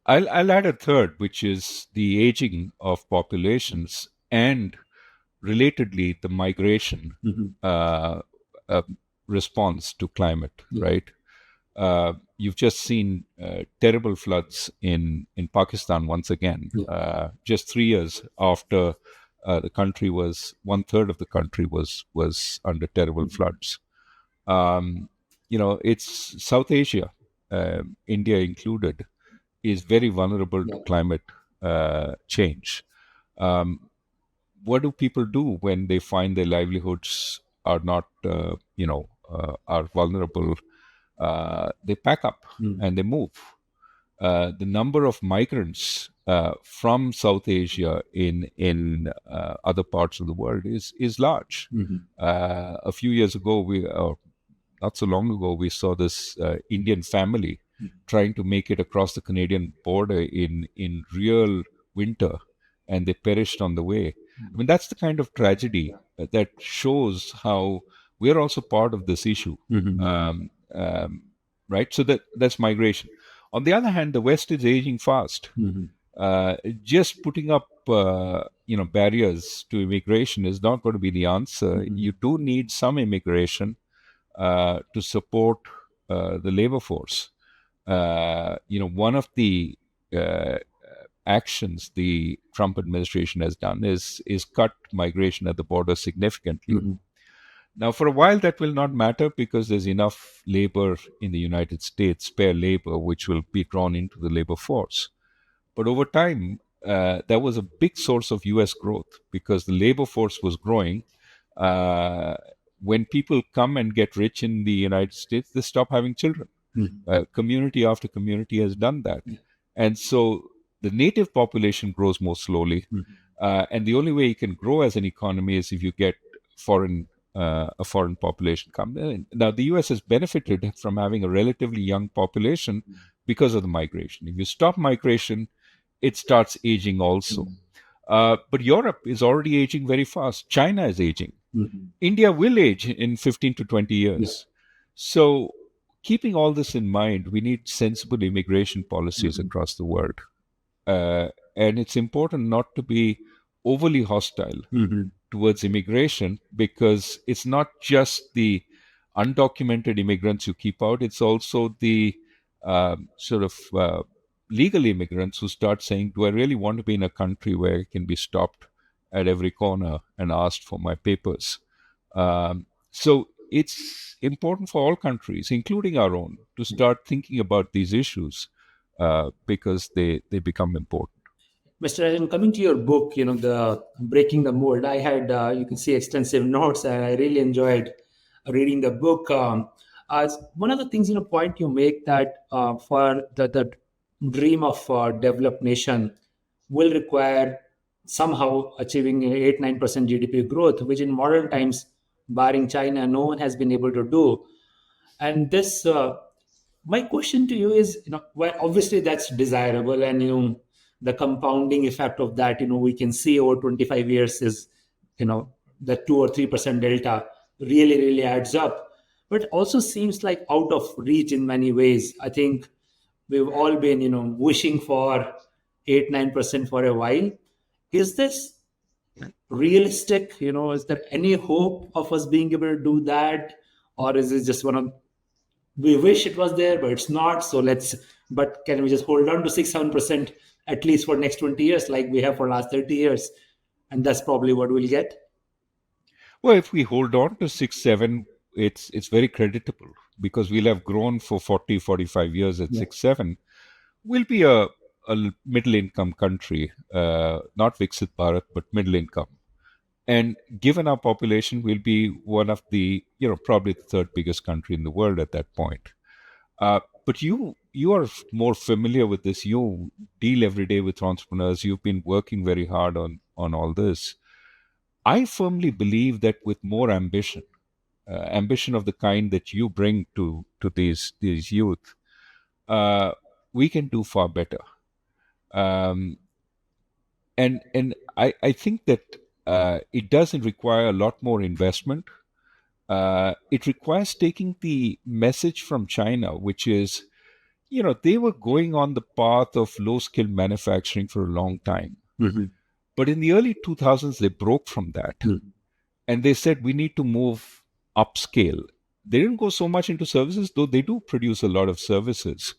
B: I'll add a third, which is the aging of populations and relatedly the migration uh, uh, response to climate, right? You've just seen terrible floods in Pakistan once again, just 3 years after the country was one-third of the country was under terrible floods. It's South Asia, India included, is very vulnerable to climate change. What do people do when they find their livelihoods are not, are vulnerable? They pack up and they move. The number of migrants from South Asia in other parts of the world is large. A few years ago, not so long ago, we saw this Indian family trying to make it across the Canadian border in real winter, and they perished on the way. I mean, that's the kind of tragedy that shows how we're also part of this issue, right? So that's migration. On the other hand, the West is aging fast. Just putting up barriers to immigration is not going to be the answer. You do need some immigration to support the labor force. One of the actions the Trump administration has done is cut migration at the border significantly. Now, for a while, that will not matter because there's enough labor in the United States, spare labor, which will be drawn into the labor force. But over time, that was a big source of US growth because the labor force was growing. When people come and get rich in the United States, they stop having children. Community after community has done that. And so the native population grows more slowly. And the only way you can grow as an economy is if you get a foreign population come in. Now, the US has benefited from having a relatively young population because of the migration. If you stop migration, it starts aging also. But Europe is already aging very fast. China is aging. India will age in 15 to 20 years. So keeping all this in mind, we need sensible immigration policies across the world. And it's important not to be overly hostile towards immigration because it's not just the undocumented immigrants you keep out, it's also the legal immigrants who start saying, do I really want to be in a country where I can be stopped at every corner and asked for my papers? So it's important for all countries, including our own, to start thinking about these issues because they become important.
A: Mr. Rajan, coming to your book, the Breaking the Mold, I had, you can see extensive notes, and I really enjoyed reading the book. One of the things, point you make that for the dream of developed nation will require somehow achieving 8-9% GDP growth, which in modern times, barring China, no one has been able to do. And this, my question to you is, well, obviously that's desirable, and the compounding effect of that, we can see over 25 years is, the 2 or 3% delta really adds up. But it also seems like out of reach in many ways. I think we've all been, wishing for 8-9% for a while. Is this realistic? Is there any hope of us being able to do that? Or is it just we wish it was there, but it's not. So but can we just hold on to 6-7% at least for next 20 years, like we have for last 30 years? And that's probably what we'll get.
B: Well, if we hold on to 6-7, it's very creditable because we'll have grown for 40-45 years at 6-7. We'll be a middle income country, not Viksit Bharat, but middle income. And given our population, we'll be one of the, probably the third biggest country in the world at that point. But you are more familiar with this. You deal every day with entrepreneurs. You've been working very hard on all this. I firmly believe that with more ambition, ambition of the kind that you bring to these youth, uh, we can do far better. Um, and I think that it doesn't require a lot more investment. It requires taking the message from China, which is, they were going on the path of low skill manufacturing for a long time.
A: Mhm.
B: But in the early 2000s, they broke from that and they said, we need to move upscale. They didn't go so much into services, though they do produce a lot of services,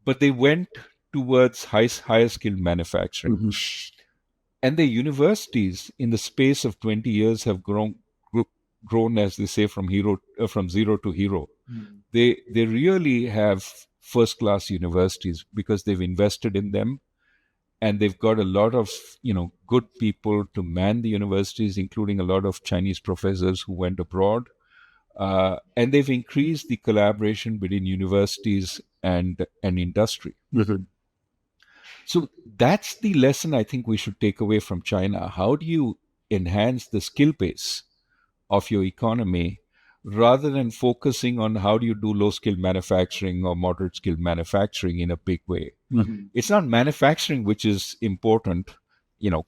B: but they went towards higher skill manufacturing.
A: Mhm.
B: And the universities in the space of 20 years have grown, as they say, from zero to hero. They really have first class universities because they've invested in them, and they've got a lot of good people to man the universities, including a lot of Chinese professors who went abroad. And they've increased the collaboration between universities and industry.
A: Mhm.
B: So that's the lesson I think we should take away from China. How do you enhance the skill base of your economy rather than focusing on how do you do low skill manufacturing or moderate skill manufacturing in a big way?
A: Mhm.
B: It's not manufacturing which is important. You know,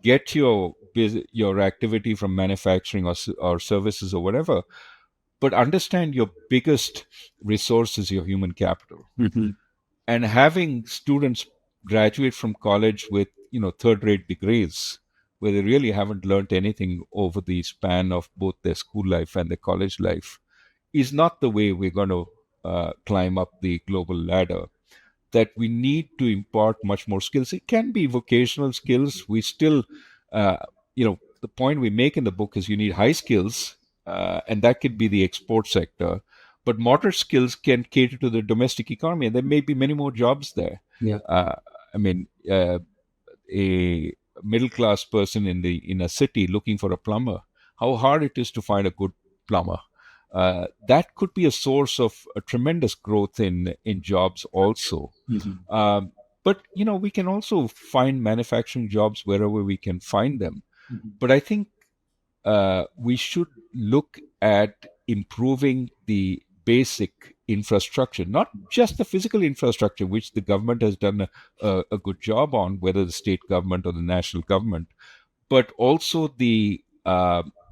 B: get your activity from manufacturing or services or whatever, but understand your biggest resource is your human capital.
A: Mhm.
B: And having students graduate from college with third rate degrees where they really haven't learned anything over the span of both their school life and their college life is not the way we're going to climb up the global ladder. That we need to impart much more skills. It can be vocational skills. We still, the point we make in the book is you need high skills, and that could be the export sector. But moderate skills can cater to the domestic economy, and there may be many more jobs there.
A: Yeah.
B: Uh, I mean, a middle class person in a city looking for a plumber, how hard it is to find a good plumber. That could be a source of a tremendous growth in jobs also.
A: Mhm.
B: um, but we can also find manufacturing jobs wherever we can find them.
A: Mhm.
B: But I think we should look at improving the basic infrastructure, not just the physical infrastructure, which the government has done a good job on, whether the state government or the national government, but also the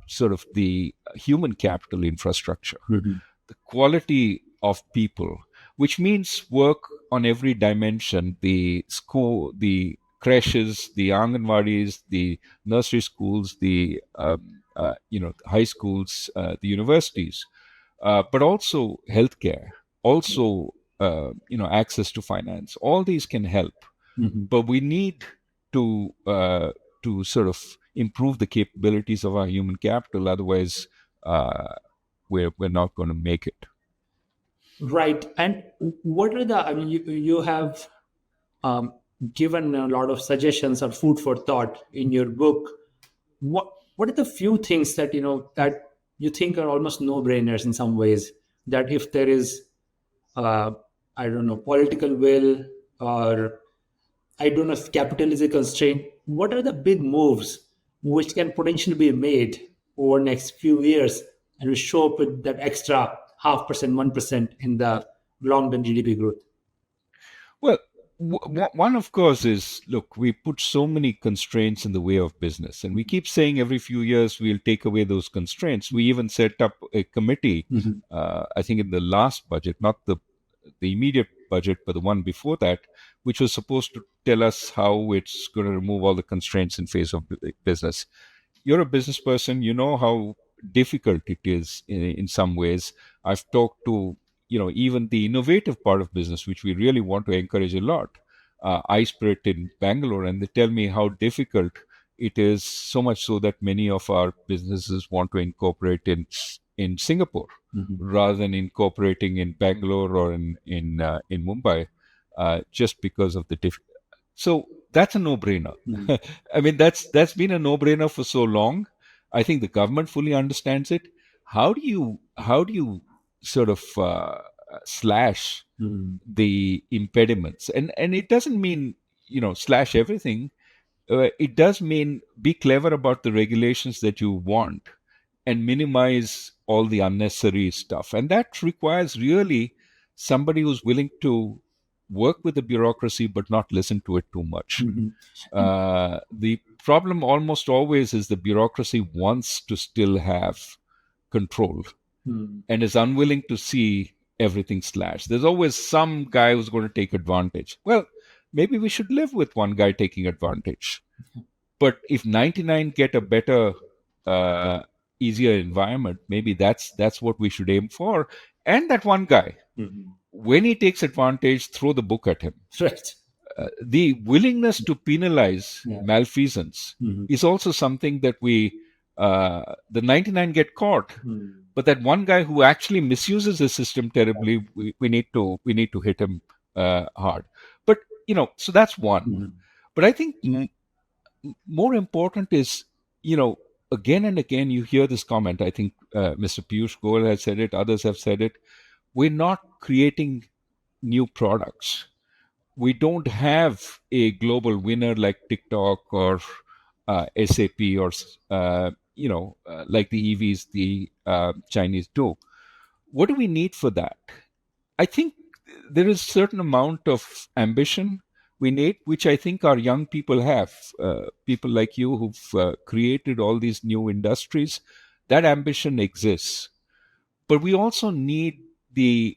B: sort of the human capital infrastructure,
A: Mhm.
B: the quality of people, which means work on every dimension: the school, the creches, the anganwadis, the nursery schools, the high schools, the universities, but also healthcare, also access to finance. All these can help,
A: Mhm.
B: but we need to sort of improve the capabilities of our human capital. Otherwise, uh, we're not going to make it.
A: Right. And what are the, I mean, you have um, given a lot of suggestions or food for thought in your book. What are the few things that that you think are almost no brainers in some ways, that if there is uh, I don't know, political will, or I don't know if capital is a constraint, what are the big moves which can potentially be made over next few years and will show up with that extra 0.5%, 1% in the long term GDP growth?
B: Well, one, of course, is, look, we put so many constraints in the way of business, and we keep saying every few years we'll take away those constraints. We even set up a committee,
A: Mhm.
B: I think in the last budget, not the immediate budget, but the one before that, which was supposed to tell us how it's going to remove all the constraints in face of business. You're a business person, you know how difficult it is in some ways. I've talked to even the innovative part of business, which we really want to encourage a lot, iSpirit in Bangalore, and they tell me how difficult it is, so much so that many of our businesses want to incorporate in Singapore
A: Mhm.
B: rather than incorporating in Bangalore or in Mumbai, just because of the so that's a no-brainer.
A: Mhm.
B: I mean, that's been a no-brainer for so long. I think the government fully understands it. How do you sort of slash the impediments? And it doesn't mean slash everything. It does mean be clever about the regulations that you want and minimize all the unnecessary stuff. And that requires really somebody who's willing to work with the bureaucracy but not listen to it too much. The problem almost always is the bureaucracy wants to still have control and is unwilling to see everything slashed. There's always some guy who's going to take advantage. Well, maybe we should live with one guy taking advantage. But if 99 get a better, easier environment, maybe that's what we should aim for. And that one guy, when he takes advantage, throw the book at him.
A: Right.
B: The willingness to penalize malfeasance is also something that the 99 get caught, but that one guy who actually misuses the system terribly, we need to hit him hard. But so that's one. But I think more important is, again and again you hear this comment. I think Mr. Piyush Goyal has said it, others have said it. We're not creating new products. We don't have a global winner like TikTok or SAP or like the EVs the Chinese do. What do we need for that? I think there is a certain amount of ambition we need, which I think our young people have. People like you who've created all these new industries, that ambition exists. But we also need the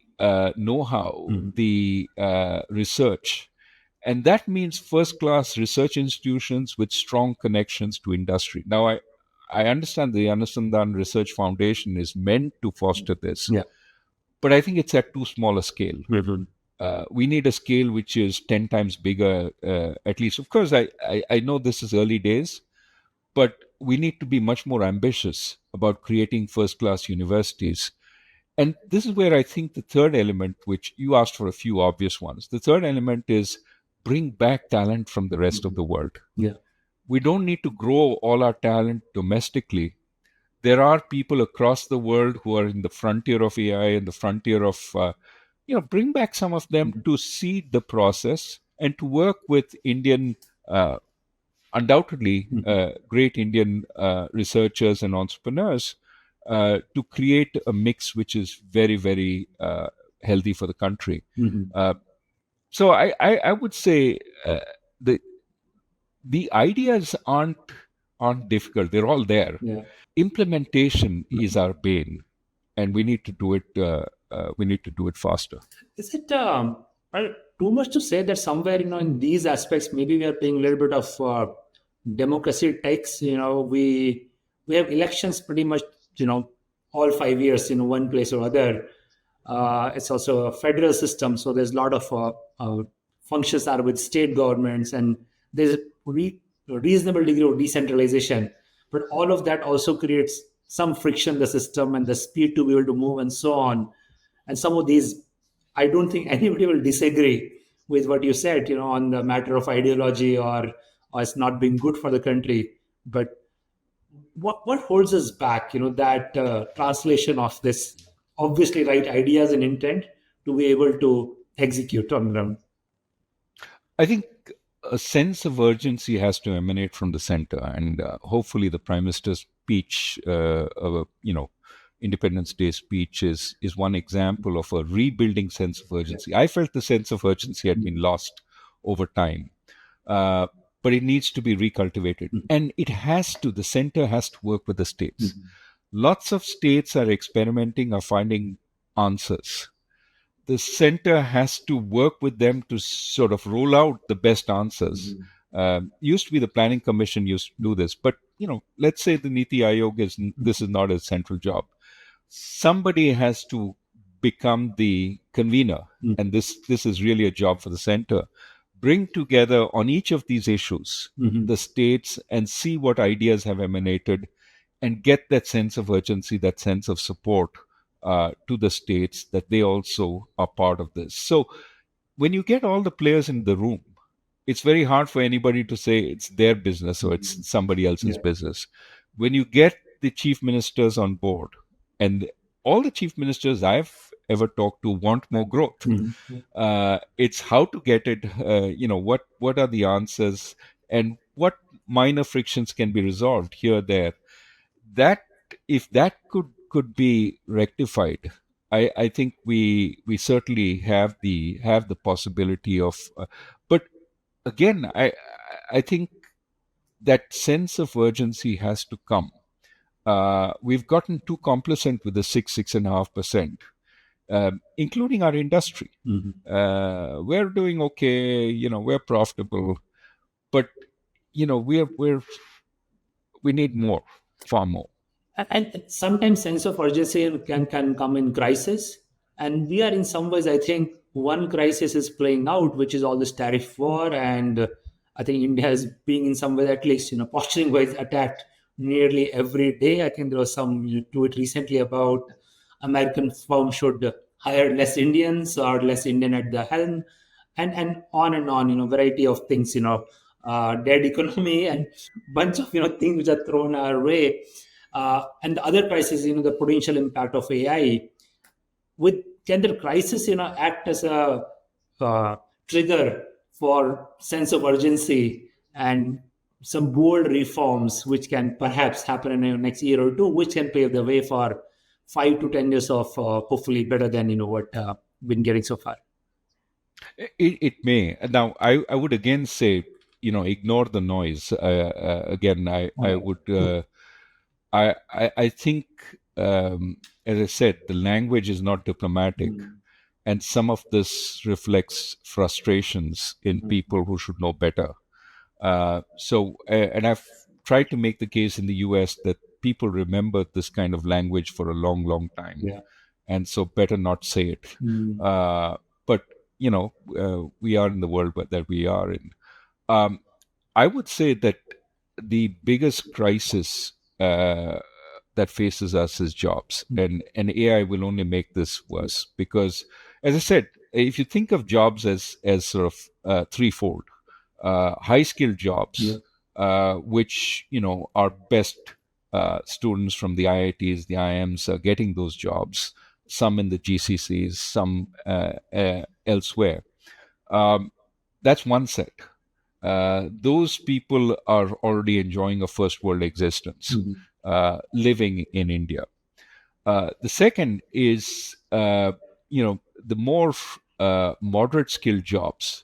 B: know-how, the research. And that means first-class research institutions with strong connections to industry. Now, I understand the Anusandhan Research Foundation is meant to foster this.
A: Yeah.
B: But I think it's at too small a scale. We need a scale which is 10 times bigger, at least. Of course, I know this is early days, but we need to be much more ambitious about creating first-class universities. And this is where I think the third element, which you asked for a few obvious ones, the third element is bring back talent from the rest of the world.
A: Yeah.
B: We don't need to grow all our talent domestically. There are people across the world who are in the frontier of AI and the frontier of, bring back some of them to seed the process and to work with Indian, undoubtedly great Indian researchers and entrepreneurs to create a mix which is very, very healthy for the country. So I would say the ideas aren't difficult. They're all there.
A: Yeah.
B: Implementation is our bane, and we need to do it faster.
A: Is it too much to say that somewhere, in these aspects, maybe we are playing a little bit of democracy takes? We have elections pretty much, all 5 years in one place or other. It's also a federal system, so there's a lot of functions are with state governments, and there's a reasonable degree of decentralization. But all of that also creates some friction in the system and the speed to be able to move and so on. And some of these, I don't think anybody will disagree with what you said, on the matter of ideology or it's not being good for the country. But what holds us back, that translation of this obviously right ideas and intent to be able to execute on them?
B: I think a sense of urgency has to emanate from the center, and hopefully the Prime Minister's speech, Independence Day speech is one example of a rebuilding sense of urgency. I felt the sense of urgency had been lost over time, but it needs to be recultivated. And the center has to work with the states. Lots of states are experimenting, are finding answers. The center has to work with them to sort of roll out the best answers. Used to be the Planning Commission used to do this, but let's say the Niti Aayog this is not a central job. Somebody has to become the convener, and this is really a job for the center. Bring together on each of these issues the states and see what ideas have emanated, and get that sense of urgency, that sense of support to the states, that they also are part of this. So when you get all the players in the room, it's very hard for anybody to say it's their business or it's somebody else's business. when you get the chief ministers on board, and all the chief ministers I've ever talked to want more growth. It's how to get it. What are the answers, and what minor frictions can be resolved here, there. That if that could be rectified, I think we certainly have the possibility of. But again, I think that sense of urgency has to come. We've gotten too complacent with the 6.5%, including our industry. We're doing okay, we're profitable, but we need more, far more.
A: And sometimes sense of urgency can come in crisis, and we are in some ways, I think one crisis is playing out, which is all this tariff war. And I think India is being in some ways, at least posturing wise, attacked nearly every day. I think there was some tweet recently about American firms should hire less Indians or less Indian at the helm, and on and on, variety of things, dead economy and bunch of things which are thrown our way. And the other crisis, the potential impact of AI. With Can the crisis, act as a uh, trigger for sense of urgency and some bold reforms which can perhaps happen in the next year or two, which can pave the way for 5 to 10 years of hopefully better than what been getting so far.
B: It may. Now, I would again say, ignore the noise. Again, I would. I think, as I said, the language is not diplomatic, and some of this reflects frustrations in people who should know better. And I've tried to make the case in the U.S. that people remember this kind of language for a long, long time,
A: Yeah.
B: and so better not say it. But we are in the world that we are in. I would say that the biggest crisis that faces us is jobs, and AI will only make this worse because, as I said, if you think of jobs as sort of threefold, high skilled jobs,
A: Yeah.
B: which our best students from the IITs, the IIMs are getting those jobs. Some in the GCCs, some elsewhere. That's one set. Those people are already enjoying a first world existence, living in India. The second is, the more moderate skill jobs,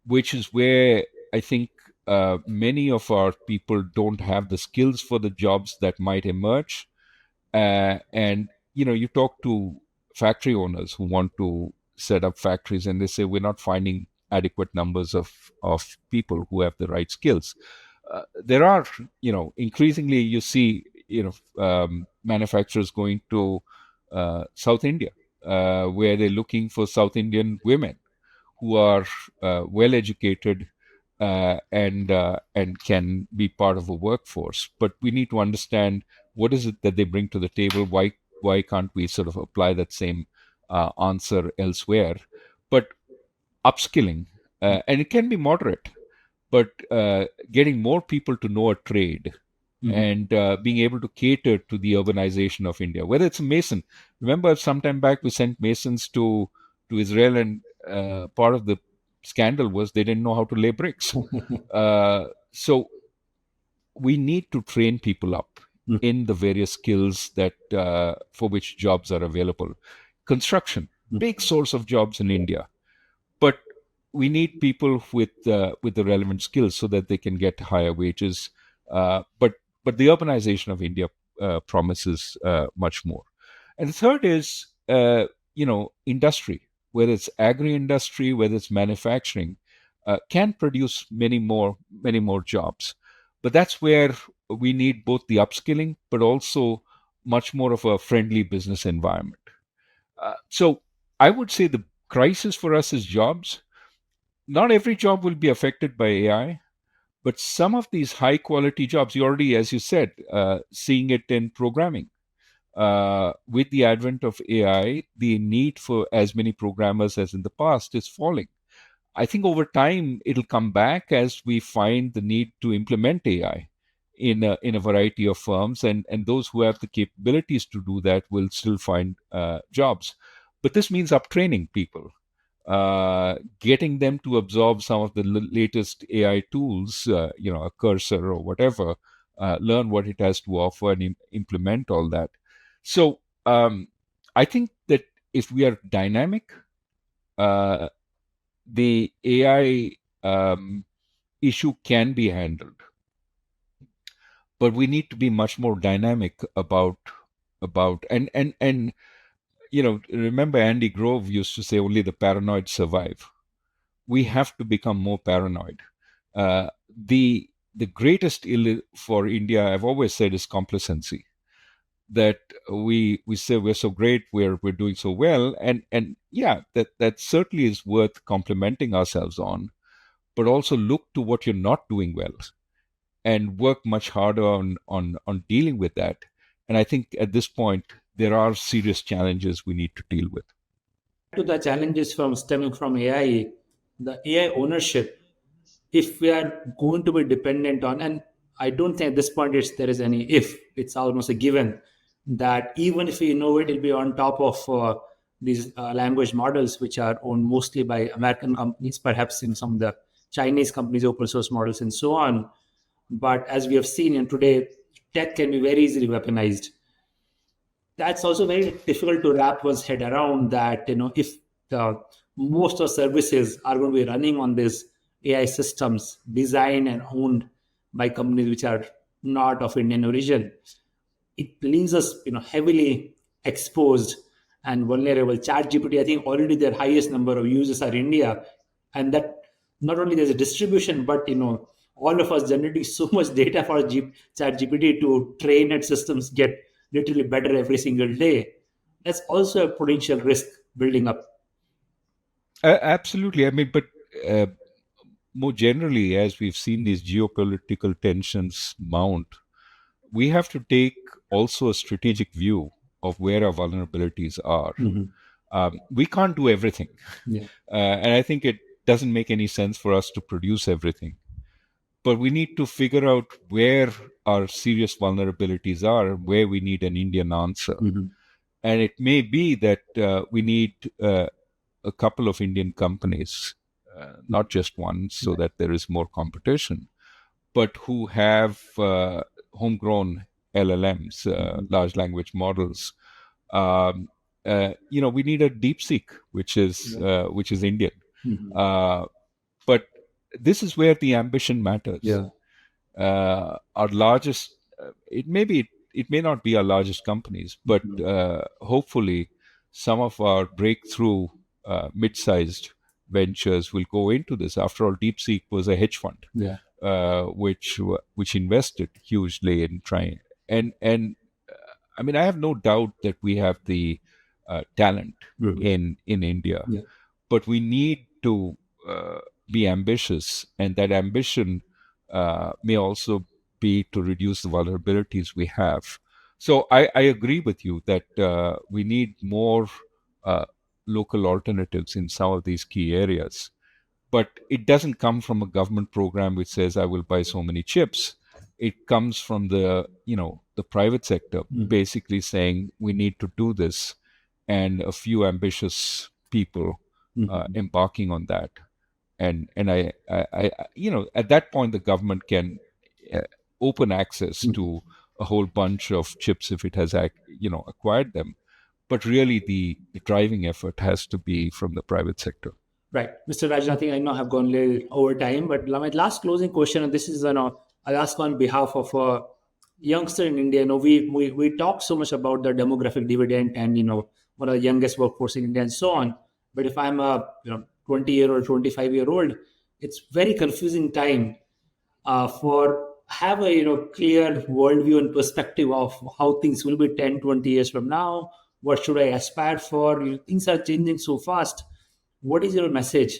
B: which is where I think many of our people don't have the skills for the jobs that might emerge. And you talk to factory owners who want to set up factories, and they say we're not finding adequate numbers of people who have the right skills. There are, increasingly you see, manufacturers going to South India, where they're looking for South Indian women who are well educated and can be part of a workforce. But we need to understand what is it that they bring to the table. Why can't we sort of apply that same answer elsewhere? But upskilling, and it can be moderate, but getting more people to know a trade and being able to cater to the urbanization of India, whether it's a mason. Remember, some time back we sent masons to Israel, and part of the scandal was they didn't know how to lay bricks. So we need to train people up in the various skills that for which jobs are available. Construction, big source of jobs in India, but we need people with the relevant skills so that they can get higher wages. But the urbanization of India promises much more. And the third is industry, whether it's agri industry, whether it's manufacturing, can produce many more jobs. But that's where we need both the upskilling, but also much more of a friendly business environment. So I would say the crisis for us is jobs. Not every job will be affected by AI, but some of these high quality jobs, you already, as you said, seeing it in programming. With the advent of AI, the need for as many programmers as in the past is falling. I think over time it'll come back as we find the need to implement AI in a variety of firms, and those who have the capabilities to do that will still find jobs. But this means uptraining people, getting them to absorb some of the latest AI tools, a cursor or whatever, learn what it has to offer and implement all that. So I think that if we are dynamic, uh, the AI issue can be handled, but we need to be much more dynamic about and remember Andy Grove used to say only the paranoid survive. We have to become more paranoid. The greatest ill for India, I've always said, is complacency. That we say we're so great, we're doing so well, and yeah, that certainly is worth complimenting ourselves on. But also look to what you're not doing well and work much harder on dealing with that. And I think at this point there are serious challenges we need to deal with.
A: To the challenges from stemming from AI, the AI ownership, if we are going to be dependent on, and I don't think at this point there is any if, it's almost a given that even if we innovate, it'll be on top of these language models, which are owned mostly by American companies, perhaps in some of the Chinese companies, open source models, and so on. But as we have seen in today, tech can be very easily weaponized. That's also very difficult to wrap one's head around, that if the most of services are going to be running on these AI systems designed and owned by companies which are not of Indian origin, it leaves us heavily exposed and vulnerable. Chat GPT, I think already their highest number of users are India, and that not only there's a distribution, but all of us generating so much data for Chat GPT to train its systems get literally better every single day. That's also a potential risk building up.
B: Absolutely. I mean, but uh, more generally, as we've seen these geopolitical tensions mount, we have to take also a strategic view of where our vulnerabilities are.
A: Mhm.
B: We can't do everything.
A: Yeah.
B: And I think it doesn't make any sense for us to produce everything. But we need to figure out where our serious vulnerabilities are, where we need an Indian answer.
A: Mhm.
B: And it may be that we need a couple of Indian companies, not just one, so that there is more competition, but who have homegrown LLMs, large language models. Um, we need a DeepSeek, which is Indian.
A: Mhm.
B: Uh, but this is where the ambition matters.
A: Yeah.
B: Our largest, it may not be our largest companies, but
A: Mhm.
B: hopefully some of our breakthrough mid-sized ventures will go into this. After all, DeepSeek was a hedge fund,
A: Yeah.
B: which invested hugely in trying. And I mean, I have no doubt that we have the talent
A: Mhm.
B: in India,
A: Yeah.
B: but we need to be ambitious, and that ambition may also be to reduce the vulnerabilities we have. So I agree with you that we need more uh, local alternatives in some of these key areas. But it doesn't come from a government program which says I will buy so many chips. It comes from the private sector
A: Mhm.
B: basically saying we need to do this, and a few ambitious people
A: Mhm.
B: embarking on that. And at that point the government can uh, open access
A: Mhm.
B: to a whole bunch of chips if it has acquired them. But really the driving effort has to be from the private sector.
A: Right. Mr. Rajan, I think I know I've gone a little over time, but my last closing question, and this is, I'll ask on behalf of a youngster in India. We talk so much about the demographic dividend and, one of the youngest workforce in India and so on. But if I'm a, 20-year-old, 25-year-old, it's very confusing time for have a clear worldview and perspective of how things will be 10, 20 years from now. What should I aspire for? Things are changing so fast. What is your message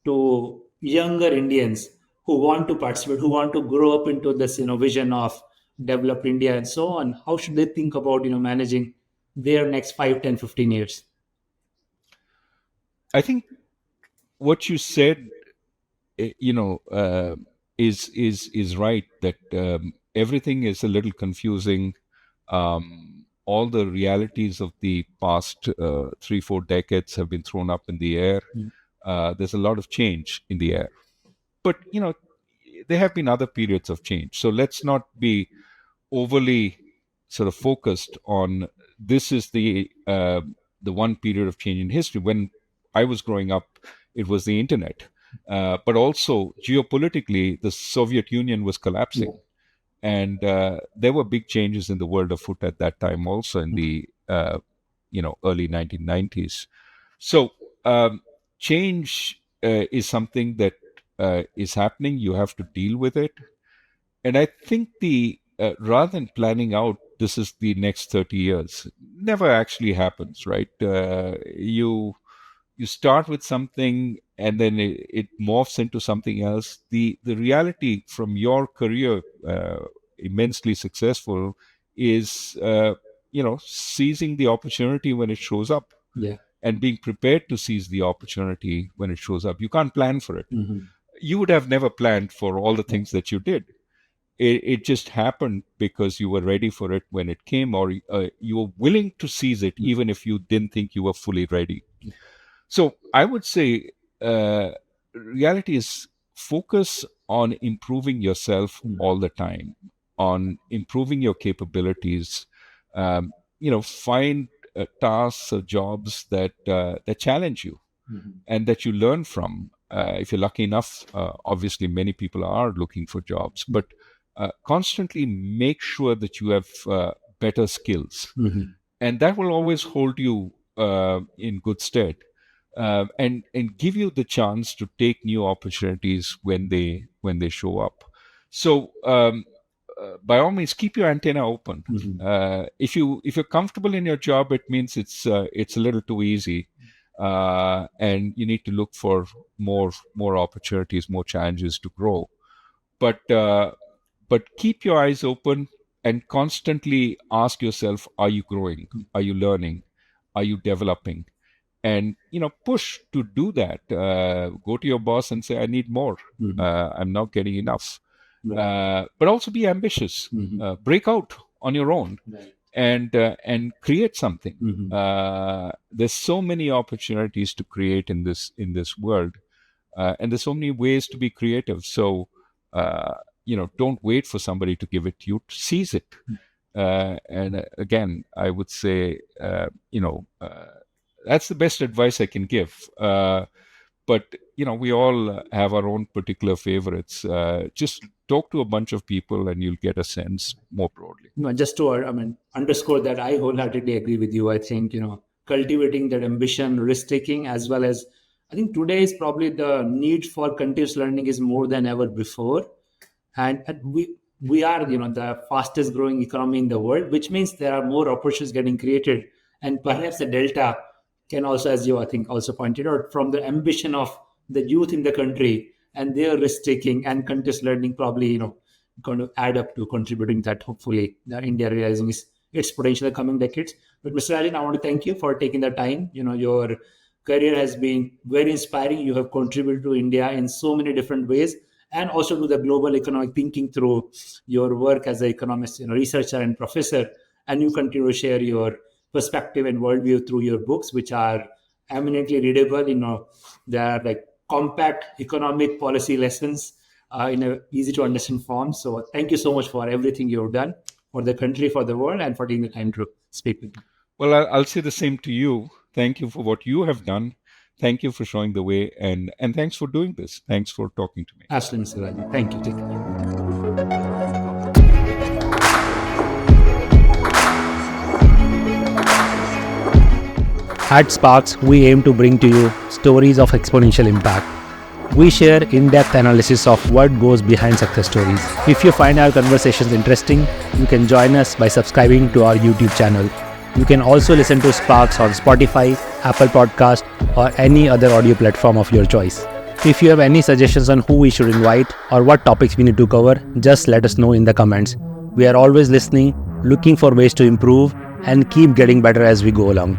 A: to younger Indians who want to participate, who want to grow up into this vision of developed India and so on? How should they think about managing their next 5, 10, 15 years?
B: I think what you said, is right, that everything is a little confusing. All the realities of the past 3-4 decades have been thrown up in the air. There's a lot of change in the air. But, there have been other periods of change. So let's not be overly sort of focused on this is the one period of change in history. When I was growing up, it was the internet. But also geopolitically, the Soviet Union was collapsing. And there were big changes in the world afoot at that time also in the early 1990s. So change is something that is happening. You have to deal with it. And I think rather than planning out, this is the next 30 years, never actually happens, right? You start with something and then it morphs into something else. The reality from your career, immensely successful, is seizing the opportunity when it shows up. And being prepared to seize the opportunity when it shows up. You can't plan for it. You would have never planned for all the things that you did. It just happened because you were ready for it when it came, or you were willing to seize it even if you didn't think you were fully ready. So I would say reality is focus on improving yourself all the time, on improving your capabilities. Find tasks or jobs that challenge you and that you learn from. If you're lucky enough, obviously many people are looking for jobs, but constantly make sure that you have better skills. And that will always hold you in good stead. And give you the chance to take new opportunities when they show up. So by all means, keep your antenna open. If you're comfortable in your job, it means it's a little too easy, and you need to look for more opportunities, more challenges to grow. But keep your eyes open and constantly ask yourself: Are you growing? Are you learning? Are you developing? And push to do that. Go to your boss and say, I need more. I'm not getting enough. But also be ambitious. Break out on your own. And create something. There's so many opportunities to create in this world, and there's so many ways to be creative. So don't wait for somebody to give it to you. Seize it. And again, I would say that's the best advice I can give. But we all have our own particular favorites. Just talk to a bunch of people and you'll get a sense more broadly.
A: Just to underscore that, I wholeheartedly agree with you. I think cultivating that ambition, risk taking, as well as I think today is probably the need for continuous learning is more than ever before, and we are the fastest growing economy in the world, which means there are more opportunities getting created, and perhaps the delta can also, as you I think also pointed out, from the ambition of the youth in the country and their risk-taking and continuous learning probably going to add up to contributing that hopefully India realizing its potential in the coming decades. But Mr. Rajan, I want to thank you for taking the time. Your career has been very inspiring. You have contributed to India in so many different ways, and also to the global economic thinking through your work as an economist, researcher and professor. And you continue to share your perspective and worldview through your books, which are eminently readable. They are like compact economic policy lessons in a easy to understand form. So thank you so much for everything you've done for the country, for the world, and for taking the time to speak with me.
B: Well, I'll say the same to you. Thank you for what you have done. Thank you for showing the way, and thanks for doing this. Thanks for talking to me.
A: Absolutely, Mr. Rajan. Thank you. Take care. At SparX, we aim to bring to you stories of exponential impact. We share in-depth analysis of what goes behind success stories. If you find our conversations interesting, you can join us by subscribing to our YouTube channel. You can also listen to SparX on Spotify, Apple Podcast, or any other audio platform of your choice. If you have any suggestions on who we should invite or what topics we need to cover, just let us know in the comments. We are always listening, looking for ways to improve, and keep getting better as we go along.